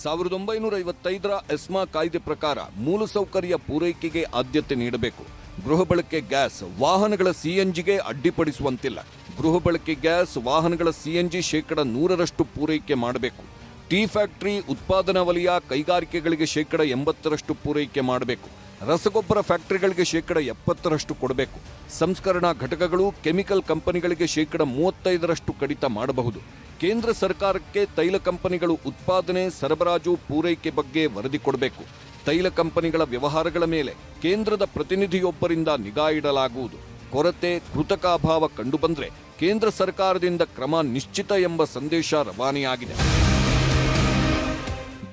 1955ರ ಎಸ್ಮಾ ಕಾಯ್ದೆ ಪ್ರಕಾರ ಮೂಲಸೌಕರ್ಯ ಪೂರೈಕೆಗೆ ಆದ್ಯತೆ ನೀಡಬೇಕು. ಗೃಹ ಬಳಕೆ ಗ್ಯಾಸ್, ವಾಹನಗಳ CNGಗೆ ಅಡ್ಡಿಪಡಿಸುವಂತಿಲ್ಲ. ಗೃಹ ಬಳಕೆ ಗ್ಯಾಸ್, ವಾಹನಗಳ CNG 100% ಪೂರೈಕೆ ಮಾಡಬೇಕು. ಟೀ ಫ್ಯಾಕ್ಟರಿ, ಉತ್ಪಾದನಾ ವಲಯ, ಕೈಗಾರಿಕೆಗಳಿಗೆ 80% ಪೂರೈಕೆ ಮಾಡಬೇಕು. ರಸಗೊಬ್ಬರ ಫ್ಯಾಕ್ಟರಿಗಳಿಗೆ 70% ಕೊಡಬೇಕು. ಸಂಸ್ಕರಣಾ ಘಟಕಗಳು, ಕೆಮಿಕಲ್ ಕಂಪನಿಗಳಿಗೆ 35% ಕಡಿತ ಮಾಡಬಹುದು. ಕೇಂದ್ರ ಸರ್ಕಾರಕ್ಕೆ ತೈಲ ಕಂಪನಿಗಳು ಉತ್ಪಾದನೆ, ಸರಬರಾಜು, ಪೂರೈಕೆ ಬಗ್ಗೆ ವರದಿ ಕೊಡಬೇಕು. ತೈಲ ಕಂಪನಿಗಳ ವ್ಯವಹಾರಗಳ ಮೇಲೆ ಕೇಂದ್ರದ ಪ್ರತಿನಿಧಿಯೊಬ್ಬರಿಂದ ನಿಗಾ ಇಡಲಾಗುವುದು. ಕೊರತೆ, ಕೃತಕ ಅಭಾವ ಕಂಡುಬಂದ್ರೆ ಕೇಂದ್ರ ಸರ್ಕಾರದಿಂದ ಕ್ರಮ ನಿಶ್ಚಿತ ಎಂಬ ಸಂದೇಶ ರವಾನೆಯಾಗಿದೆ.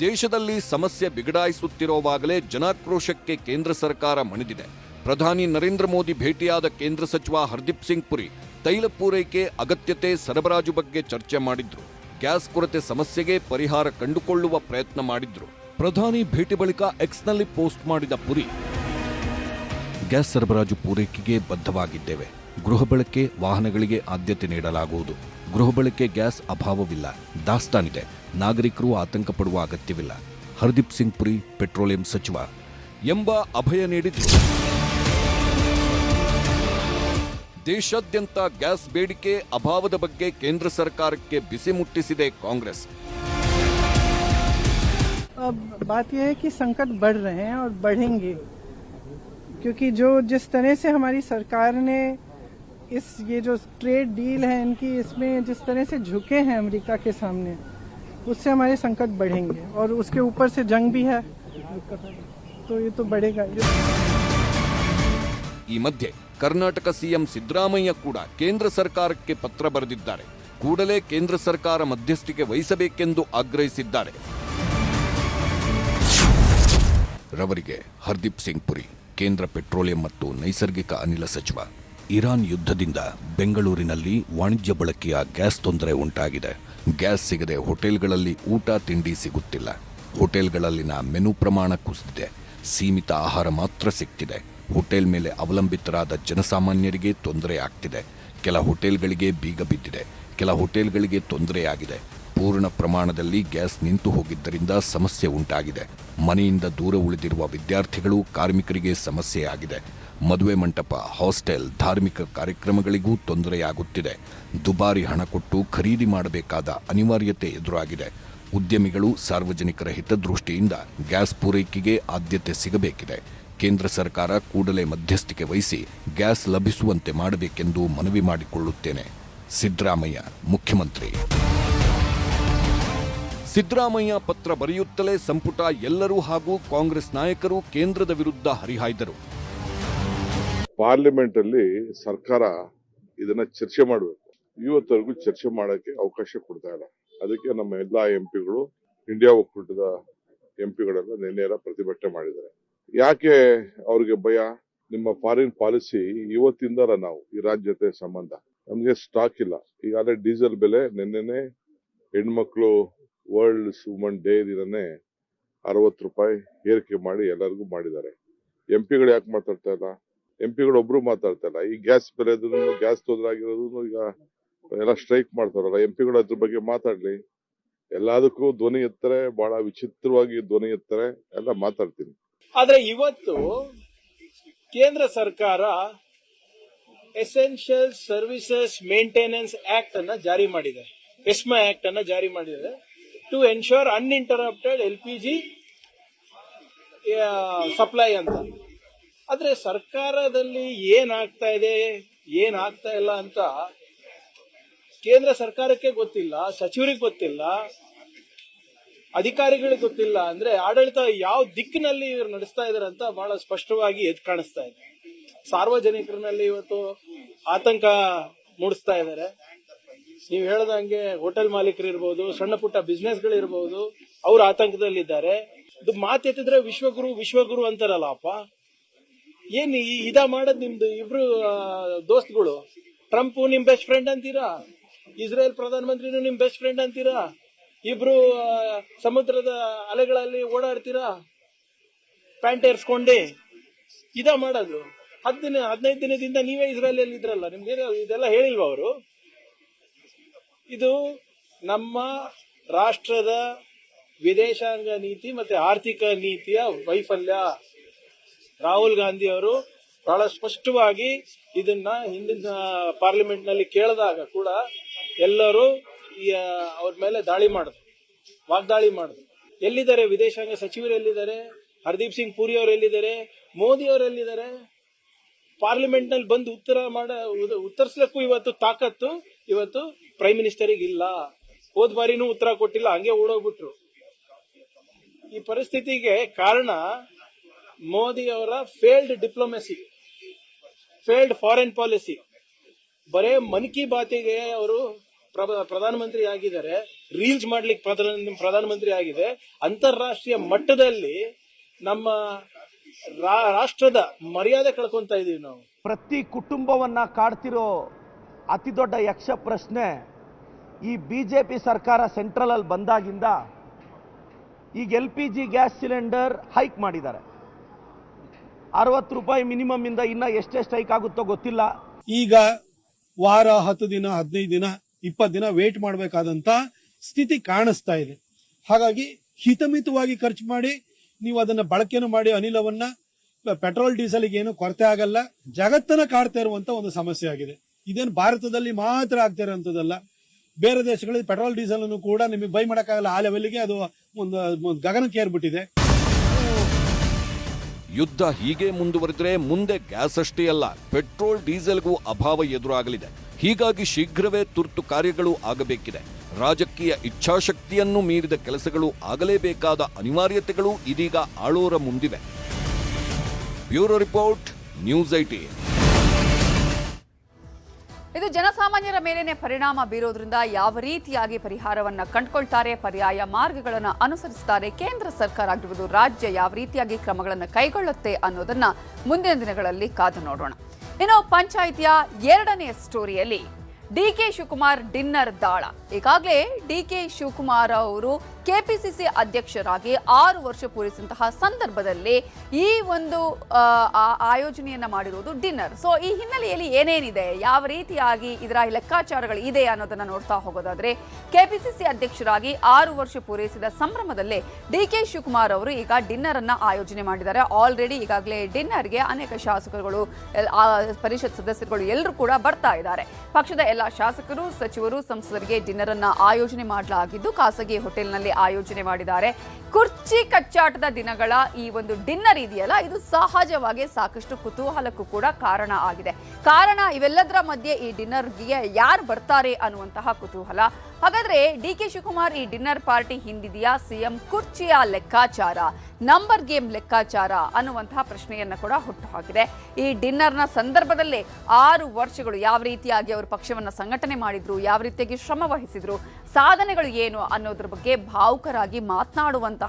ದೇಶದಲ್ಲಿ ಸಮಸ್ಯೆ ಬಿಗಡಾಯಿಸುತ್ತಿರುವಾಗಲೇ ಜನಾಕ್ರೋಶಕ್ಕೆ ಕೇಂದ್ರ ಸರ್ಕಾರ ಮಣಿದಿದೆ. ಪ್ರಧಾನಿ ನರೇಂದ್ರ ಮೋದಿ ಭೇಟಿಯಾದ ಕೇಂದ್ರ ಸಚಿವ ಹರ್ದೀಪ್ ಸಿಂಗ್ ಪುರಿ ತೈಲ ಪೂರೈಕೆ ಅಗತ್ಯತೆ, ಸರಬರಾಜು ಬಗ್ಗೆ ಚರ್ಚೆ ಮಾಡಿದ್ರು. ಗ್ಯಾಸ್ ಕೊರತೆ ಸಮಸ್ಯೆಗೆ ಪರಿಹಾರ ಕಂಡುಕೊಳ್ಳುವ ಪ್ರಯತ್ನ ಮಾಡಿದ್ರು. ಪ್ರಧಾನಿ ಭೇಟಿ ಬಳಿಕ ಎಕ್ಸ್ನಲ್ಲಿ ಪೋಸ್ಟ್ ಮಾಡಿದ ಪುರಿ, ಗ್ಯಾಸ್ ಸರಬರಾಜು ಪೂರೈಕೆಗೆ ಬದ್ಧವಾಗಿದ್ದೇವೆ. ಗೃಹ ಬಳಕೆ ವಾಹನಗಳಿಗೆ ಆದ್ಯತೆ ನೀಡಲಾಗುವುದು. ಗೃಹ ಬಳಕೆ ಗ್ಯಾಸ್ ಅಭಾವವಿಲ್ಲ, ದಾಸ್ತಾನಿದೆ. ನಾಗರಿಕರು ಆತಂಕ ಪಡುವ ಅಗತ್ಯವಿಲ್ಲ. ಹರ್ದೀಪ್ ಸಿಂಗ್ ಪುರಿ, ಪೆಟ್ರೋಲಿಯಂ ಸಚಿವ ಎಂಬ ಅಭಯ ನೀಡಿದ್ರು. ದೇಶಾದ್ಯಂತ ಗ್ಯಾಸ್ ಬೇಡಿಕೆ ಅಭಾವದ ಬಗ್ಗೆ ಕೇಂದ್ರ ಸರ್ಕಾರಕ್ಕೆ ಬಿಸಿ ಮುಟ್ಟಿಸಿದೆ ಕಾಂಗ್ರೆಸ್. अब बात यह है कि संकट बढ़ रहे हैं और बढ़ेंगे, क्योंकि जिस तरह से हमारी सरकार ने ये जो ट्रेड डील है इनकी, इसमें जिस तरह से झुके हैं अमेरिका के सामने, उससे हमारे संकट बढ़ेंगे. और उसके ऊपर से जंग भी है, तो ये तो बढ़ेगा. ಈ ಮಧ್ಯೆ ಕರ್ನಾಟಕ ಸಿಎಂ ಸಿದ್ದರಾಮಯ್ಯ ಕೂಡ ಕೇಂದ್ರ ಸರ್ಕಾರಕ್ಕೆ ಪತ್ರ ಬರೆದಿದ್ದಾರೆ. ಕೂಡಲೇ ಕೇಂದ್ರ ಸರ್ಕಾರ ಮಧ್ಯಸ್ಥಿಕೆ ವಹಿಸಬೇಕೆಂದು ಆಗ್ರಹಿಸಿದ್ದಾರೆ. ರವರಿಗೆ ಹರ್ದೀಪ್ ಸಿಂಗ್ ಪುರಿ, ಕೇಂದ್ರ ಪೆಟ್ರೋಲಿಯಂ ಮತ್ತು ನೈಸರ್ಗಿಕ ಅನಿಲ ಸಚಿವ. ಇರಾನ್ ಯುದ್ಧದಿಂದ ಬೆಂಗಳೂರಿನಲ್ಲಿ ವಾಣಿಜ್ಯ ಬಳಕೆಯ ಗ್ಯಾಸ್ ತೊಂದರೆ ಉಂಟಾಗಿದೆ. ಗ್ಯಾಸ್ ಸಿಗದೆ ಹೋಟೆಲ್ಗಳಲ್ಲಿ ಊಟ ತಿಂಡಿ ಸಿಗುತ್ತಿಲ್ಲ. ಹೋಟೆಲ್ಗಳಲ್ಲಿನ ಮೆನು ಪ್ರಮಾಣ ಕುಸಿದಿದೆ. ಸೀಮಿತ ಆಹಾರ ಮಾತ್ರ ಸಿಗ್ತಿದೆ. ಹೋಟೆಲ್ ಮೇಲೆ ಅವಲಂಬಿತರಾದ ಜನಸಾಮಾನ್ಯರಿಗೆ ತೊಂದರೆ ಆಗ್ತಿದೆ. ಕೆಲ ಹೋಟೆಲ್ಗಳಿಗೆ ಬೀಗ ಬಿದ್ದಿದೆ. ಕೆಲ ಹೋಟೆಲ್ಗಳಿಗೆ ತೊಂದರೆಯಾಗಿದೆ. ಪೂರ್ಣ ಪ್ರಮಾಣದಲ್ಲಿ ಗ್ಯಾಸ್ ನಿಂತು ಹೋಗಿದ್ದರಿಂದ ಸಮಸ್ಯೆ ಉಂಟಾಗಿದೆ. ಮನೆಯಿಂದ ದೂರ ಉಳಿದಿರುವ ವಿದ್ಯಾರ್ಥಿಗಳು, ಕಾರ್ಮಿಕರಿಗೆ ಸಮಸ್ಯೆಯಾಗಿದೆ. ಮದುವೆ ಮಂಟಪ, ಹಾಸ್ಟೆಲ್, ಧಾರ್ಮಿಕ ಕಾರ್ಯಕ್ರಮಗಳಿಗೂ ತೊಂದರೆಯಾಗುತ್ತಿದೆ. ದುಬಾರಿ ಹಣ ಕೊಟ್ಟು ಖರೀದಿ ಮಾಡಬೇಕಾದ ಅನಿವಾರ್ಯತೆ ಎದುರಾಗಿದೆ. ಉದ್ಯಮಿಗಳು, ಸಾರ್ವಜನಿಕರ ಹಿತದೃಷ್ಟಿಯಿಂದ ಗ್ಯಾಸ್ ಪೂರೈಕೆಗೆ ಆದ್ಯತೆ ಸಿಗಬೇಕಿದೆ. ಕೇಂದ್ರ ಸರ್ಕಾರ ಕೂಡಲೇ ಮಧ್ಯಸ್ಥಿಕೆ ವಹಿಸಿ ಗ್ಯಾಸ್ ಲಭಿಸುವಂತೆ ಮಾಡಬೇಕೆಂದು ಮನವಿ ಮಾಡಿಕೊಳ್ಳುತ್ತೇನೆ. ಸಿದ್ದರಾಮಯ್ಯ, ಮುಖ್ಯಮಂತ್ರಿ. ಸಿದ್ದರಾಮಯ್ಯ ಪತ್ರ ಬರೆಯುತ್ತಲೇ ಸಂಪುಟ ಎಲ್ಲರೂ ಹಾಗೂ ಕಾಂಗ್ರೆಸ್ ನಾಯಕರು ಕೇಂದ್ರದ ವಿರುದ್ಧ ಹರಿಹಾಯ್ದರು. ಪಾರ್ಲಿಮೆಂಟ್ ಅಲ್ಲಿ ಸರ್ಕಾರ ಇದನ್ನ ಚರ್ಚೆ ಮಾಡಬೇಕು. ಇವತ್ತರೆಗೂ ಚರ್ಚೆ ಮಾಡಕ್ಕೆ ಅವಕಾಶ ಕೊಡ್ತಾ ಇಲ್ಲ. ಅದಕ್ಕೆ ನಮ್ಮ ಎಲ್ಲಾ ಎಂಪಿಗಳು, ಇಂಡಿಯಾ ಒಕ್ಕೂಟದ ಎಂಪಿಗಳೆಲ್ಲ ನಿನ್ನೆ ಪ್ರತಿಭಟನೆ ಮಾಡಿದ್ದಾರೆ. ಯಾಕೆ ಅವ್ರಿಗೆ ಭಯ? ನಿಮ್ಮ ಫಾರಿನ್ ಪಾಲಿಸಿ ಇವತ್ತಿಂದಲ್ಲ ನಾವು ಈ ರಾಜ್ಯ ಜೊತೆ ಸಂಬಂಧ. ನಮ್ಗೆ ಸ್ಟಾಕ್ ಇಲ್ಲ. ಈಗಾಗಲೇ ಡೀಸೆಲ್ ಬೆಲೆ ನಿನ್ನೆನೆ ಹೆಣ್ಮಕ್ಳು ವರ್ಲ್ಡ್ ವುಮನ್ ಡೇ ದಿನನೇ 60 ರೂಪಾಯಿ ಏರಿಕೆ ಮಾಡಿ ಎಲ್ಲರಿಗೂ ಮಾಡಿದ್ದಾರೆ. ಎಂಪಿಗಳು ಯಾಕೆ ಮಾತಾಡ್ತಾ ಇಲ್ಲ? ಎಂಪಿಗಳು ಒಬ್ರು ಮಾತಾಡ್ತಾ ಇಲ್ಲ. ಈ ಗ್ಯಾಸ್ ಬೆಲೆ, ಗ್ಯಾಸ್ ತೊಂದರೆ ಆಗಿರೋದು ಈಗ ಎಲ್ಲ ಸ್ಟ್ರೈಕ್ ಮಾಡ್ತಾರಲ್ಲ, ಎಂಪಿಗಳು ಅದ್ರ ಬಗ್ಗೆ ಮಾತಾಡ್ಲಿ. ಎಲ್ಲದಕ್ಕೂ ಧ್ವನಿ ಎತ್ತಾರೆ, ಬಹಳ ವಿಚಿತ್ರವಾಗಿ ಧ್ವನಿ ಎತ್ತಾರೆ, ಎಲ್ಲ ಮಾತಾಡ್ತೀನಿ. ಆದ್ರೆ ಇವತ್ತು ಕೇಂದ್ರ ಸರ್ಕಾರ ಎಸೆನ್ಷಿಯಲ್ ಸರ್ವಿಸಸ್ ಮೇಂಟೆನೆನ್ಸ್ ಆಕ್ಟ್ ಅನ್ನ ಜಾರಿ ಮಾಡಿದೆ. ಎಸ್ಮಾ ಆಕ್ಟ್ ಅನ್ನ ಜಾರಿ ಮಾಡಿದೆ to ensure uninterrupted LPG supply ಅಂತ. ಆದ್ರೆ ಸರ್ಕಾರದಲ್ಲಿ ಏನಾಗ್ತಾ ಇದೆ, ಏನಾಗ್ತಾ ಇಲ್ಲ ಅಂತ ಕೇಂದ್ರ ಸರ್ಕಾರಕ್ಕೆ ಗೊತ್ತಿಲ್ಲ, ಸಚಿವರಿಗೆ ಗೊತ್ತಿಲ್ಲ, ಅಧಿಕಾರಿಗಳಿಗೆ ಗೊತ್ತಿಲ್ಲ. ಅಂದ್ರೆ ಆಡಳಿತ ಯಾವ ದಿಕ್ಕಿನಲ್ಲಿ ಇವರು ನಡೆಸ್ತಾ ಇದಾರೆ ಅಂತ ಬಹಳ ಸ್ಪಷ್ಟವಾಗಿ ಎದ್ದು ಕಾಣಿಸ್ತಾ ಇದೆ. ಸಾರ್ವಜನಿಕರಲ್ಲಿ ಇವತ್ತು ಆತಂಕ ಮೂಡಿಸ್ತಾ ಇದ್ದಾರೆ. ನೀವು ಹೇಳ್ದಂಗೆ ಹೋಟೆಲ್ ಮಾಲೀಕರು ಇರ್ಬೋದು, ಸಣ್ಣ ಪುಟ್ಟ ಬಿಸ್ನೆಸ್ಗಳಿರ್ಬೋದು, ಅವ್ರು ಆತಂಕದಲ್ಲಿದ್ದಾರೆ. ಇದು ಮಾತೆತ್ತಿದ್ರೆ ವಿಶ್ವಗುರು ಅಂತಾರಲ್ಲಪ್ಪ. ಏನ್ ಇದ ಮಾಡೋದ್ ನಿಮ್ದು? ಇಬ್ರು ದೋಸ್ತ್ಗಳು, ಟ್ರಂಪ್ ನಿಮ್ ಬೆಸ್ಟ್ ಫ್ರೆಂಡ್ ಅಂತೀರಾ, ಇಸ್ರೇಲ್ ಪ್ರಧಾನಮಂತ್ರಿನೂ ನಿಮ್ ಬೆಸ್ಟ್ ಫ್ರೆಂಡ್ ಅಂತೀರಾ, ಇಬ್ರು ಸಮುದ್ರದ ಅಲೆಗಳಲ್ಲಿ ಓಡಾಡ್ತೀರಾ ಪ್ಯಾಂಟ್ ಏರ್ಸ್ಕೊಂಡೆ. ಇದ ಮಾಡೋದು? 15 ದಿನದಿಂದ ನೀವೇ ಇಸ್ರೇಲ್ ಅಲ್ಲಿ ಇದ್ರಲ್ಲ, ನಿಮ್ಗೆ ಇದೆಲ್ಲ ಹೇಳಿಲ್ವಾ ಅವರು? ಇದು ನಮ್ಮ ರಾಷ್ಟ್ರದ ವಿದೇಶಾಂಗ ನೀತಿ ಮತ್ತೆ ಆರ್ಥಿಕ ನೀತಿಯ ವೈಫಲ್ಯ. ರಾಹುಲ್ ಗಾಂಧಿ ಅವರು ಬಹಳ ಸ್ಪಷ್ಟವಾಗಿ ಇದನ್ನ ಹಿಂದಿನ ಪಾರ್ಲಿಮೆಂಟ್ ನಲ್ಲಿ ಕೇಳಿದಾಗ ಕೂಡ ಎಲ್ಲರೂ ಅವ್ರ ಮೇಲೆ ವಾಗ್ದಾಳಿ ಮಾಡಿದ್ರು. ಎಲ್ಲಿದ್ದಾರೆ ವಿದೇಶಾಂಗ ಸಚಿವರು? ಎಲ್ಲಿದ್ದಾರೆ? ಹರ್ದೀಪ್ ಸಿಂಗ್ ಪುರಿ ಅವರು ಎಲ್ಲಿದ್ದಾರೆ? ಮೋದಿ ಅವರು ಎಲ್ಲಿದ್ದಾರೆ? ಪಾರ್ಲಿಮೆಂಟ್ ನಲ್ಲಿ ಬಂದು ಉತ್ತರಿಸಲಿಕ್ಕೂ ಇವತ್ತು ತಾಕತ್ತು ಇವತ್ತು ಪ್ರೈಮ್ ಮಿನಿಸ್ಟರಿಗೆ ಇಲ್ಲ. ಹೋದ್ ಬಾರಿನೂ ಉತ್ತರ ಕೊಟ್ಟಿಲ್ಲ, ಹಂಗೆ ಓಡೋಗ್ಬಿಟ್ರು. ಈ ಪರಿಸ್ಥಿತಿಗೆ ಕಾರಣ ಮೋದಿ ಅವರ failed diplomacy, failed foreign policy. ಬರೇ ಮನ್ ಕಿ ಬಾತಿಗೆ ಅವರು ಪ್ರಧಾನಮಂತ್ರಿ ಆಗಿದ್ದಾರೆ, ರೀಲ್ಸ್ ಮಾಡ್ಲಿಕ್ಕೆ ಪ್ರಧಾನಮಂತ್ರಿ ಆಗಿದೆ. ಅಂತಾರಾಷ್ಟ್ರೀಯ ಮಟ್ಟದಲ್ಲಿ ನಮ್ಮ ರಾಷ್ಟ್ರದ ಮರ್ಯಾದೆ ಕಳ್ಕೊಂತ ಇದೀವಿ ನಾವು. ಪ್ರತಿ ಕುಟುಂಬವನ್ನ ಕಾಡ್ತಿರೋ ಅತಿ ದೊಡ್ಡ ಯಕ್ಷ ಪ್ರಶ್ನೆ ಈ ಬಿಜೆಪಿ ಸರ್ಕಾರ ಸೆಂಟ್ರಲ್ ಅಲ್ಲಿ ಬಂದಾಗಿಂದ ಈಗ LPG ಗ್ಯಾಸ್ ಸಿಲಿಂಡರ್ ಹೈಕ್ ಮಾಡಿದ್ದಾರೆ. 60 ರೂಪಾಯಿ ಮಿನಿಮಮ್ ಇಂದ ಇನ್ನ ಎಷ್ಟೆಷ್ಟು ಹೈಕ್ ಆಗುತ್ತೋ ಗೊತ್ತಿಲ್ಲ. ಈಗ ವಾರ 10 ದಿನ, 15 ದಿನ, 20 ದಿನ ವೇಟ್ ಮಾಡಬೇಕಾದಂತ ಸ್ಥಿತಿ ಕಾಣಿಸ್ತಾ ಇದೆ. ಹಾಗಾಗಿ ಹಿತಮಿತವಾಗಿ ಖರ್ಚು ಮಾಡಿ ನೀವು ಅದನ್ನ ಬಳಕೆನೂ ಮಾಡಿ ಅನಿಲವನ್ನ, ಪೆಟ್ರೋಲ್ ಡೀಸೆಲ್ಗೆ ಏನು ಕೊರತೆ ಆಗಲ್ಲ. ಜಗತ್ತನ್ನ ಕಾಡ್ತಾ ಇರುವಂತ ಒಂದು ಸಮಸ್ಯೆ ಆಗಿದೆ. ಇದೇನು ಭಾರತದಲ್ಲಿ ಮಾತ್ರ ಆಗ್ತಾ ಇರುವಂತದ್ದಲ್ಲ, ಬೇರೆ ದೇಶಗಳಲ್ಲಿ ಪೆಟ್ರೋಲ್ ಡೀಸೆಲ್ ಅನ್ನು ಕೂಡ ನಿಮಗೆ ಬೈ ಮಾಡಕ್ಕಾಗಲ್ಲ. ಆ ಲೆವೆಲ್ಗೆ ಅದು ಒಂದು ಗಗನಕ್ಕೆ ಏರ್ಬಿಟ್ಟಿದೆ. ಯುದ್ಧ ಹೀಗೆ ಮುಂದುವರೆದರೆ ಮುಂದೆ ಗ್ಯಾಸ್ ಅಷ್ಟೇ ಅಲ್ಲ, ಪೆಟ್ರೋಲ್ ಡೀಸೆಲ್ಗೂ ಅಭಾವ ಎದುರಾಗಲಿದೆ. ಹೀಗಾಗಿ ಶೀಘ್ರವೇ ತುರ್ತು ಕಾರ್ಯಗಳು ಆಗಬೇಕಿದೆ. ರಾಜಕೀಯ ಇಚ್ಛಾಶಕ್ತಿಯನ್ನು ಮೀರಿದ ಕೆಲಸಗಳು ಆಗಲೇಬೇಕಾದ ಅನಿವಾರ್ಯತೆಗಳು ಇದೀಗ ಆಳೋರ ಮುಂದಿವೆ. Bureau report, news 18. ಇದು ಜನಸಾಮಾನ್ಯರ ಮೇಲೇನೆ ಪರಿಣಾಮ ಬೀರೋದ್ರಿಂದ ಯಾವ ರೀತಿಯಾಗಿ ಪರಿಹಾರವನ್ನ ಕಂಡುಕೊಳ್ತಾರೆ, ಪರ್ಯಾಯ ಮಾರ್ಗಗಳನ್ನು ಅನುಸರಿಸುತ್ತಾರೆ ಕೇಂದ್ರ ಸರ್ಕಾರ ಆಗಿರುವುದು, ರಾಜ್ಯ ಯಾವ ರೀತಿಯಾಗಿ ಕ್ರಮಗಳನ್ನು ಕೈಗೊಳ್ಳುತ್ತೆ ಅನ್ನೋದನ್ನ ಮುಂದಿನ ದಿನಗಳಲ್ಲಿ ಕಾದು ನೋಡೋಣ. ಇನ್ನು ಪಂಚಾಯಿತಿಯ 2ನೇ ಸ್ಟೋರಿಯಲ್ಲಿ DK ಶಿವಕುಮಾರ್ ಡಿನ್ನರ್ ದಾಳ. ಈಗಾಗಲೇ DK ಶಿವಕುಮಾರ್ ಅವರು ಕೆಪಿಸಿಸಿ ಅಧ್ಯಕ್ಷರಾಗಿ 6 ವರ್ಷ ಪೂರೈಸಿದಂತಹ ಸಂದರ್ಭದಲ್ಲಿ ಈ ಒಂದು ಆಯೋಜನೆಯನ್ನ ಮಾಡಿರುವುದು ಡಿನ್ನರ್. ಸೊ ಈ ಹಿನ್ನೆಲೆಯಲ್ಲಿ ಏನೇನಿದೆ, ಯಾವ ರೀತಿಯಾಗಿ ಇದರ ಲೆಕ್ಕಾಚಾರಗಳು ಇದೆ ಅನ್ನೋದನ್ನ ನೋಡ್ತಾ ಹೋಗೋದಾದ್ರೆ, ಕೆಪಿಸಿಸಿ ಅಧ್ಯಕ್ಷರಾಗಿ 6 ವರ್ಷ ಪೂರೈಸಿದ ಸಂಭ್ರಮದಲ್ಲೇ ಡಿಕೆ ಶಿವಕುಮಾರ್ ಅವರು ಈಗ ಡಿನ್ನರ್ ಅನ್ನ ಆಯೋಜನೆ ಮಾಡಿದ್ದಾರೆ. ಆಲ್ರೆಡಿ ಈಗಾಗಲೇ ಡಿನ್ನರ್ಗೆ ಅನೇಕ ಶಾಸಕರುಗಳು, ಪರಿಷತ್ ಸದಸ್ಯರುಗಳು ಎಲ್ಲರೂ ಕೂಡ ಬರ್ತಾ ಇದ್ದಾರೆ. ಪಕ್ಷದ ಎಲ್ಲ ಶಾಸಕರು, ಸಚಿವರು, ಸಂಸದರಿಗೆ ಡಿನ್ನರ್ ಅನ್ನ ಆಯೋಜನೆ ಮಾಡಲಾಗಿದ್ದು ಖಾಸಗಿ ಹೋಟೆಲ್ನಲ್ಲಿ ಆಯೋಜನೆ ಮಾಡಿದ್ದಾರೆ. ಕುರ್ಚಿ ಕಚ್ಚಾಟದ ದಿನಗಳ ಈ ಒಂದು ಡಿನ್ನರ್ ಇದೆಯಲ್ಲ, ಇದು ಸಹಜವಾಗಿ ಸಾಕಷ್ಟು ಕುತೂಹಲಕ್ಕೂ ಕೂಡ ಕಾರಣ ಆಗಿದೆ. ಕಾರಣ ಇವೆಲ್ಲದರ ಮಧ್ಯೆ ಈ ಡಿನ್ನರ್ಗೆ ಯಾರು ಬರ್ತಾರೆ ಅನ್ನುವಂತಹ ಕುತೂಹಲ. ಹಾಗಾದ್ರೆ ಡಿಕೆ ಶಿವಕುಮಾರ್ ಈ ಡಿನ್ನರ್ ಪಾರ್ಟಿ ಹಿಂದಿದೆಯಾ ಸಿಎಂ ಕುರ್ಚಿಯ ಲೆಕ್ಕಾಚಾರ, ನಂಬರ್ ಗೇಮ್ ಲೆಕ್ಕಾಚಾರ ಅನ್ನುವಂತಹ ಪ್ರಶ್ನೆಯನ್ನ ಕೂಡ ಹುಟ್ಟುಹಾಕಿದೆ. ಈ ಡಿನ್ನರ್ನ ಸಂದರ್ಭದಲ್ಲೇ 6 ವರ್ಷಗಳು ಯಾವ ರೀತಿಯಾಗಿ ಅವರು ಪಕ್ಷವನ್ನ ಸಂಘಟನೆ ಮಾಡಿದ್ರು, ಯಾವ ರೀತಿಯಾಗಿ ಶ್ರಮ ವಹಿಸಿದ್ರು, ಸಾಧನೆಗಳು ಏನು ಅನ್ನೋದ್ರ ಬಗ್ಗೆ ಭಾವುಕರಾಗಿ ಮಾತನಾಡುವಂತಹ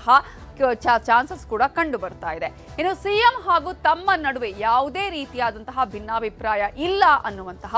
ಚಾನ್ಸಸ್ ಕೂಡ ಕಂಡು ಬರ್ತಾ ಇದೆ. ಇನ್ನು ಸಿಎಂ ಹಾಗೂ ತಮ್ಮ ನಡುವೆ ಯಾವುದೇ ರೀತಿಯಾದಂತಹ ಭಿನ್ನಾಭಿಪ್ರಾಯ ಇಲ್ಲ ಅನ್ನುವಂತಹ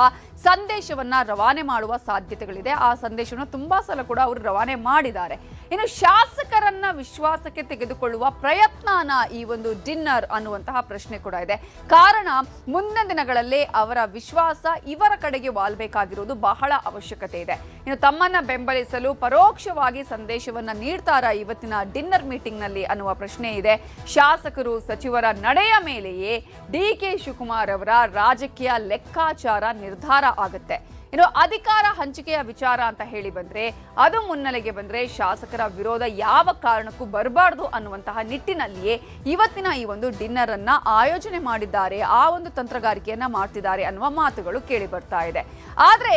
ಸಂದೇಶವನ್ನ ರವಾನೆ ಮಾಡುವ ಸಾಧ್ಯತೆಗಳಿದೆ. ಆ ಸಂದೇಶವನ್ನು ತುಂಬಾ ಸಲ ಕೂಡ ಅವರು ರವಾನೆ ಮಾಡಿದ್ದಾರೆ. ಇನ್ನು ಶಾಸಕರನ್ನ ವಿಶ್ವಾಸಕ್ಕೆ ತೆಗೆದುಕೊಳ್ಳುವ ಪ್ರಯತ್ನನ ಈ ಒಂದು ಡಿನ್ನರ್ ಅನ್ನುವಂತಹ ಪ್ರಶ್ನೆ ಕೂಡ ಇದೆ. ಕಾರಣ ಮುಂದಿನ ದಿನಗಳಲ್ಲಿ ಅವರ ವಿಶ್ವಾಸ ಇವರ ಕಡೆಗೆ ವಾಲ್ಬೇಕಾಗಿರುವುದು ಬಹಳ ಅವಶ್ಯಕತೆ ಇದೆ. ಇನ್ನು ತಮ್ಮನ್ನ ಬೆಂಬಲಿಸಲು ಪರೋಕ್ಷವಾಗಿ ಸಂದೇಶವನ್ನ ನೀಡ್ತಾರಾ ಇವತ್ತಿನ ಡಿನ್ನರ್ ಮೀಟಿಂಗ್ ನಲ್ಲಿ ಅನ್ನುವ ಪ್ರಶ್ನೆ ಇದೆ. ಶಾಸಕರು, ಸಚಿವರ ನಡೆಯ ಮೇಲೆಯೇ ಡಿಕೆ ಶಿವಕುಮಾರ್ ಅವರ ರಾಜಕೀಯ ಲೆಕ್ಕಾಚಾರ ನಿರ್ಧಾರ ಆಗುತ್ತೆ. ಇನ್ನು ಅಧಿಕಾರ ಹಂಚಿಕೆಯ ವಿಚಾರ ಅಂತ ಹೇಳಿ ಬಂದ್ರೆ, ಅದು ಮುನ್ನೆಲೆಗೆ ಬಂದ್ರೆ ಶಾಸಕರ ವಿರೋಧ ಯಾವ ಕಾರಣಕ್ಕೂ ಬರಬಾರ್ದು ಅನ್ನುವಂತಹ ನಿಟ್ಟಿನಲ್ಲಿಯೇ ಇವತ್ತಿನ ಈ ಒಂದು ಡಿನ್ನರ್ ಅನ್ನ ಆಯೋಜನೆ ಮಾಡಿದ್ದಾರೆ, ಆ ಒಂದು ತಂತ್ರಗಾರಿಕೆಯನ್ನ ಮಾಡ್ತಿದ್ದಾರೆ ಅನ್ನುವ ಮಾತುಗಳು ಕೇಳಿ ಬರ್ತಾ ಇದೆ. ಆದ್ರೆ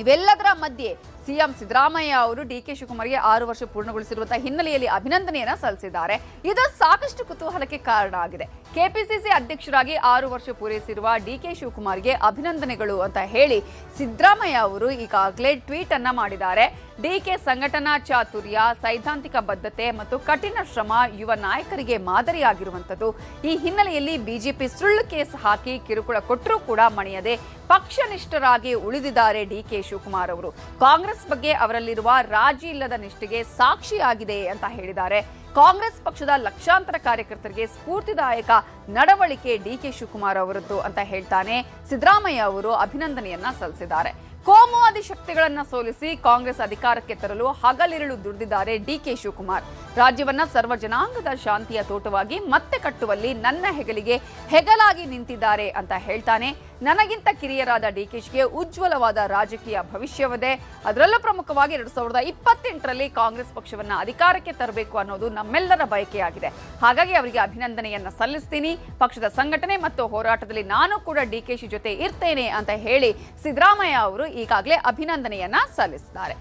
ಇವೆಲ್ಲದರ ಮಧ್ಯೆ ಸಿಎಂ ಸಿದ್ದರಾಮಯ್ಯ ಅವರು ಡಿಕೆ ಶಿವಕುಮಾರ್ಗೆ 6 ವರ್ಷ ಪೂರ್ಣಗೊಳಿಸಿರುವಂತಹ ಹಿನ್ನೆಲೆಯಲ್ಲಿ ಅಭಿನಂದನೆಯನ್ನ ಸಲ್ಲಿಸಿದ್ದಾರೆ. ಇದು ಸಾಕಷ್ಟು ಕುತೂಹಲಕ್ಕೆ ಕಾರಣ ಆಗಿದೆ. ಕೆಪಿಸಿಸಿ ಅಧ್ಯಕ್ಷರಾಗಿ 6 ವರ್ಷ ಪೂರೈಸಿರುವ ಡಿಕೆ ಶಿವಕುಮಾರ್ಗೆ ಅಭಿನಂದನೆಗಳು ಅಂತ ಹೇಳಿ ಸಿದ್ದರಾಮಯ್ಯ ಅವರು ಈಗಾಗಲೇ ಟ್ವೀಟ್ ಅನ್ನ ಮಾಡಿದ್ದಾರೆ. ಡಿಕೆ ಸಂಘಟನಾ ಚಾತುರ್ಯ, ಸೈದ್ಧಾಂತಿಕ ಬದ್ಧತೆ ಮತ್ತು ಕಠಿಣ ಶ್ರಮ ಯುವ ನಾಯಕರಿಗೆ ಮಾದರಿಯಾಗಿರುವಂತದ್ದು. ಈ ಹಿನ್ನೆಲೆಯಲ್ಲಿ ಬಿಜೆಪಿ ಸುಳ್ಳು ಕೇಸ್ ಹಾಕಿ ಕಿರುಕುಳ ಕೊಟ್ಟರೂ ಕೂಡ ಮಣಿಯದೆ ಪಕ್ಷನಿಷ್ಠರಾಗಿ ಉಳಿದಿದ್ದಾರೆ ಡಿಕೆ ಶಿವಕುಮಾರ್ ಅವರು. ಕಾಂಗ್ರೆಸ್ ಬಗ್ಗೆ ಅವರಲ್ಲಿರುವ ರಾಜಿ ಇಲ್ಲದ ನಿಷ್ಠೆಗೆ ಸಾಕ್ಷಿಯಾಗಿದೆ ಅಂತ ಹೇಳಿದ್ದಾರೆ. ಕಾಂಗ್ರೆಸ್ ಪಕ್ಷದ ಲಕ್ಷಾಂತರ ಕಾರ್ಯಕರ್ತರಿಗೆ ಸ್ಫೂರ್ತಿದಾಯಕ ನಡವಳಿಕೆ ಡಿಕೆ ಶಿವಕುಮಾರ್ ಅವರದ್ದು ಅಂತ ಹೇಳ್ತಾನೆ ಸಿದ್ದರಾಮಯ್ಯ ಅವರು ಅಭಿನಂದನೆಯನ್ನ ಸಲ್ಲಿಸಿದ್ದಾರೆ. ಕೋಮುವಾದಿ ಶಕ್ತಿಗಳನ್ನ ಸೋಲಿಸಿ ಕಾಂಗ್ರೆಸ್ ಅಧಿಕಾರಕ್ಕೆ ತರಲು ಹಗಲಿರುಳು ದುಡಿದಿದ್ದಾರೆ ಡಿಕೆ ಶಿವಕುಮಾರ್. ರಾಜ್ಯವನ್ನ ಸರ್ವ ಜನಾಂಗದ ಶಾಂತಿಯ ತೋಟವಾಗಿ ಮತ್ತೆ ಕಟ್ಟುವಲ್ಲಿ ನನ್ನ ಹೆಗಲಿಗೆ ಹೆಗಲಾಗಿ ನಿಂತಿದ್ದಾರೆ ಅಂತ ಹೇಳ್ತಾನೆ. ನನಗಿಂತ ಕಿರಿಯರಾದ ಡಿಕೆಶಿಗೆ ಉಜ್ವಲವಾದ ರಾಜಕೀಯ ಭವಿಷ್ಯವಿದೆ. ಅದರಲ್ಲೂ ಪ್ರಮುಖವಾಗಿ 2028ರಲ್ಲಿ ಕಾಂಗ್ರೆಸ್ ಪಕ್ಷವನ್ನ ಅಧಿಕಾರಕ್ಕೆ ತರಬೇಕು ಅನ್ನೋದು ನಮ್ಮೆಲ್ಲರ ಬಯಕೆಯಾಗಿದೆ. ಹಾಗಾಗಿ ಅವರಿಗೆ ಅಭಿನಂದನೆಯನ್ನ ಸಲ್ಲಿಸ್ತೀನಿ. ಪಕ್ಷದ ಸಂಘಟನೆ ಮತ್ತು ಹೋರಾಟದಲ್ಲಿ ನಾನು ಕೂಡ ಡಿಕೆಶಿ ಜೊತೆ ಇರ್ತೇನೆ ಅಂತ ಹೇಳಿ ಸಿದ್ದರಾಮಯ್ಯ ಅವರು ಈಗಾಗಲೇ ಅಭಿನಂದನೆಯನ್ನ ಸಲ್ಲಿಸಿದ್ದಾರೆ.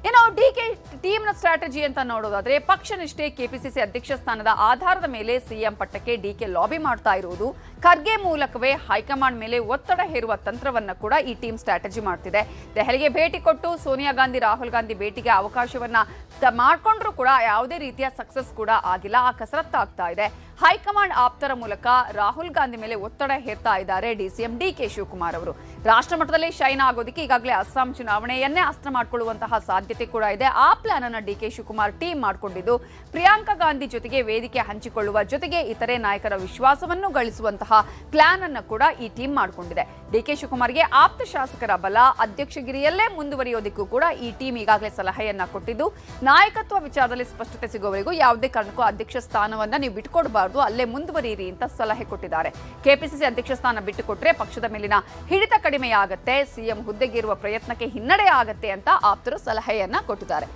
ಇನ್ನು ಡಿಕೆ ಟೀಮ್ನ ಸ್ಟ್ರಾಟಜಿ ಅಂತ ನೋಡೋದಾದ್ರೆ, ಪಕ್ಷ ನಿಷ್ಠೆ, ಕೆಪಿಸಿಸಿ ಅಧ್ಯಕ್ಷ ಸ್ಥಾನದ ಆಧಾರದ ಮೇಲೆ ಸಿಎಂ ಪಟ್ಟಕ್ಕೆ ಡಿಕೆ ಲಾಬಿ ಮಾಡ್ತಾ ಇರುವುದು, ಖರ್ಗೆ ಮೂಲಕವೇ ಹೈಕಮಾಂಡ್ ಮೇಲೆ ಒತ್ತಡ ಹೇರುವ ತಂತ್ರವನ್ನ ಕೂಡ ಈ ಟೀಮ್ ಸ್ಟ್ರಾಟಜಿ ಮಾಡ್ತಿದೆ. ದೆಹಲಿಗೆ ಭೇಟಿ ಕೊಟ್ಟು ಸೋನಿಯಾ ಗಾಂಧಿ, ರಾಹುಲ್ ಗಾಂಧಿ ಭೇಟಿಗೆ ಅವಕಾಶವನ್ನ ಮಾಡ್ಕೊಂಡ್ರು ಕೂಡ ಯಾವುದೇ ರೀತಿಯ ಸಕ್ಸಸ್ ಕೂಡ ಆಗಿಲ್ಲ. ಆ ಕಸರತ್ತಾಗ್ತಾ ಇದೆ. ಹೈಕಮಾಂಡ್ ಆಪ್ತರ ಮೂಲಕ ರಾಹುಲ್ ಗಾಂಧಿ ಮೇಲೆ ಒತ್ತಡ ಹೇರ್ತಾ ಇದ್ದಾರೆ ಡಿಸಿಎಂ ಡಿಕೆ ಶಿವಕುಮಾರ್ ಅವರು. ರಾಷ್ಟ್ರ ಮಟ್ಟದಲ್ಲಿ ಶೈನ್ ಆಗೋದಕ್ಕೆ ಈಗಾಗಲೇ ಅಸ್ಸಾಂ ಚುನಾವಣೆಯನ್ನೇ ಅಸ್ತ್ರ ಮಾಡಿಕೊಳ್ಳುವಂತಹ ಸಾಧ್ಯತೆ ಕೂಡ ಇದೆ. ಆ ಪ್ಲಾನ್ ಅನ್ನ ಡಿಕೆ ಶಿವಕುಮಾರ್ ಟೀಮ್ ಮಾಡಿಕೊಂಡಿದ್ದು, ಪ್ರಿಯಾಂಕಾ ಗಾಂಧಿ ಜೊತೆಗೆ ವೇದಿಕೆ ಹಂಚಿಕೊಳ್ಳುವ ಜೊತೆಗೆ ಇತರೆ ನಾಯಕರ ವಿಶ್ವಾಸವನ್ನು ಗಳಿಸುವಂತಹ ಪ್ಲಾನ್ ಅನ್ನು ಕೂಡ ಈ ಟೀಮ್ ಮಾಡಿಕೊಂಡಿದೆ. ಡಿಕೆ ಶಿವಕುಮಾರ್ಗೆ ಆಪ್ತ ಶಾಸಕರ ಬಲ, ಅಧ್ಯಕ್ಷಗಿರಿಯಲ್ಲೇ ಮುಂದುವರಿಯೋದಕ್ಕೂ ಕೂಡ ಈ ಟೀಮ್ ಈಗಾಗಲೇ ಸಲಹೆಯನ್ನ ಕೊಟ್ಟಿದ್ದು, ನಾಯಕತ್ವ ವಿಚಾರದಲ್ಲಿ ಸ್ಪಷ್ಟತೆ ಸಿಗುವವರೆಗೂ ಯಾವುದೇ ಕಾರಣಕ್ಕೂ ಅಧ್ಯಕ್ಷ ಸ್ಥಾನವನ್ನ ನೀವು ಬಿಟ್ಟುಕೊಡಬಾರದು, ಅಲ್ಲೇ ಮುಂದುವರಿಯಿರಿ ಅಂತ ಸಲಹೆ ಕೊಟ್ಟಿದ್ದಾರೆ. ಕೆಪಿಸಿಸಿ ಅಧ್ಯಕ್ಷ ಸ್ಥಾನ ಬಿಟ್ಟುಕೊಟ್ರೆ ಪಕ್ಷದ ಮೇಲಿನ ಹಿಡಿತ ಕಡಿಮೆಯಾಗತ್ತೆ, ಸಿಎಂ ಹುದ್ದೆಗೇರುವ ಪ್ರಯತ್ನಕ್ಕೆ ಹಿನ್ನಡೆ ಆಗತ್ತೆ ಅಂತ ಆಪ್ತರು ಸಲಹೆಯನ್ನ ಕೊಟ್ಟಿದ್ದಾರೆ.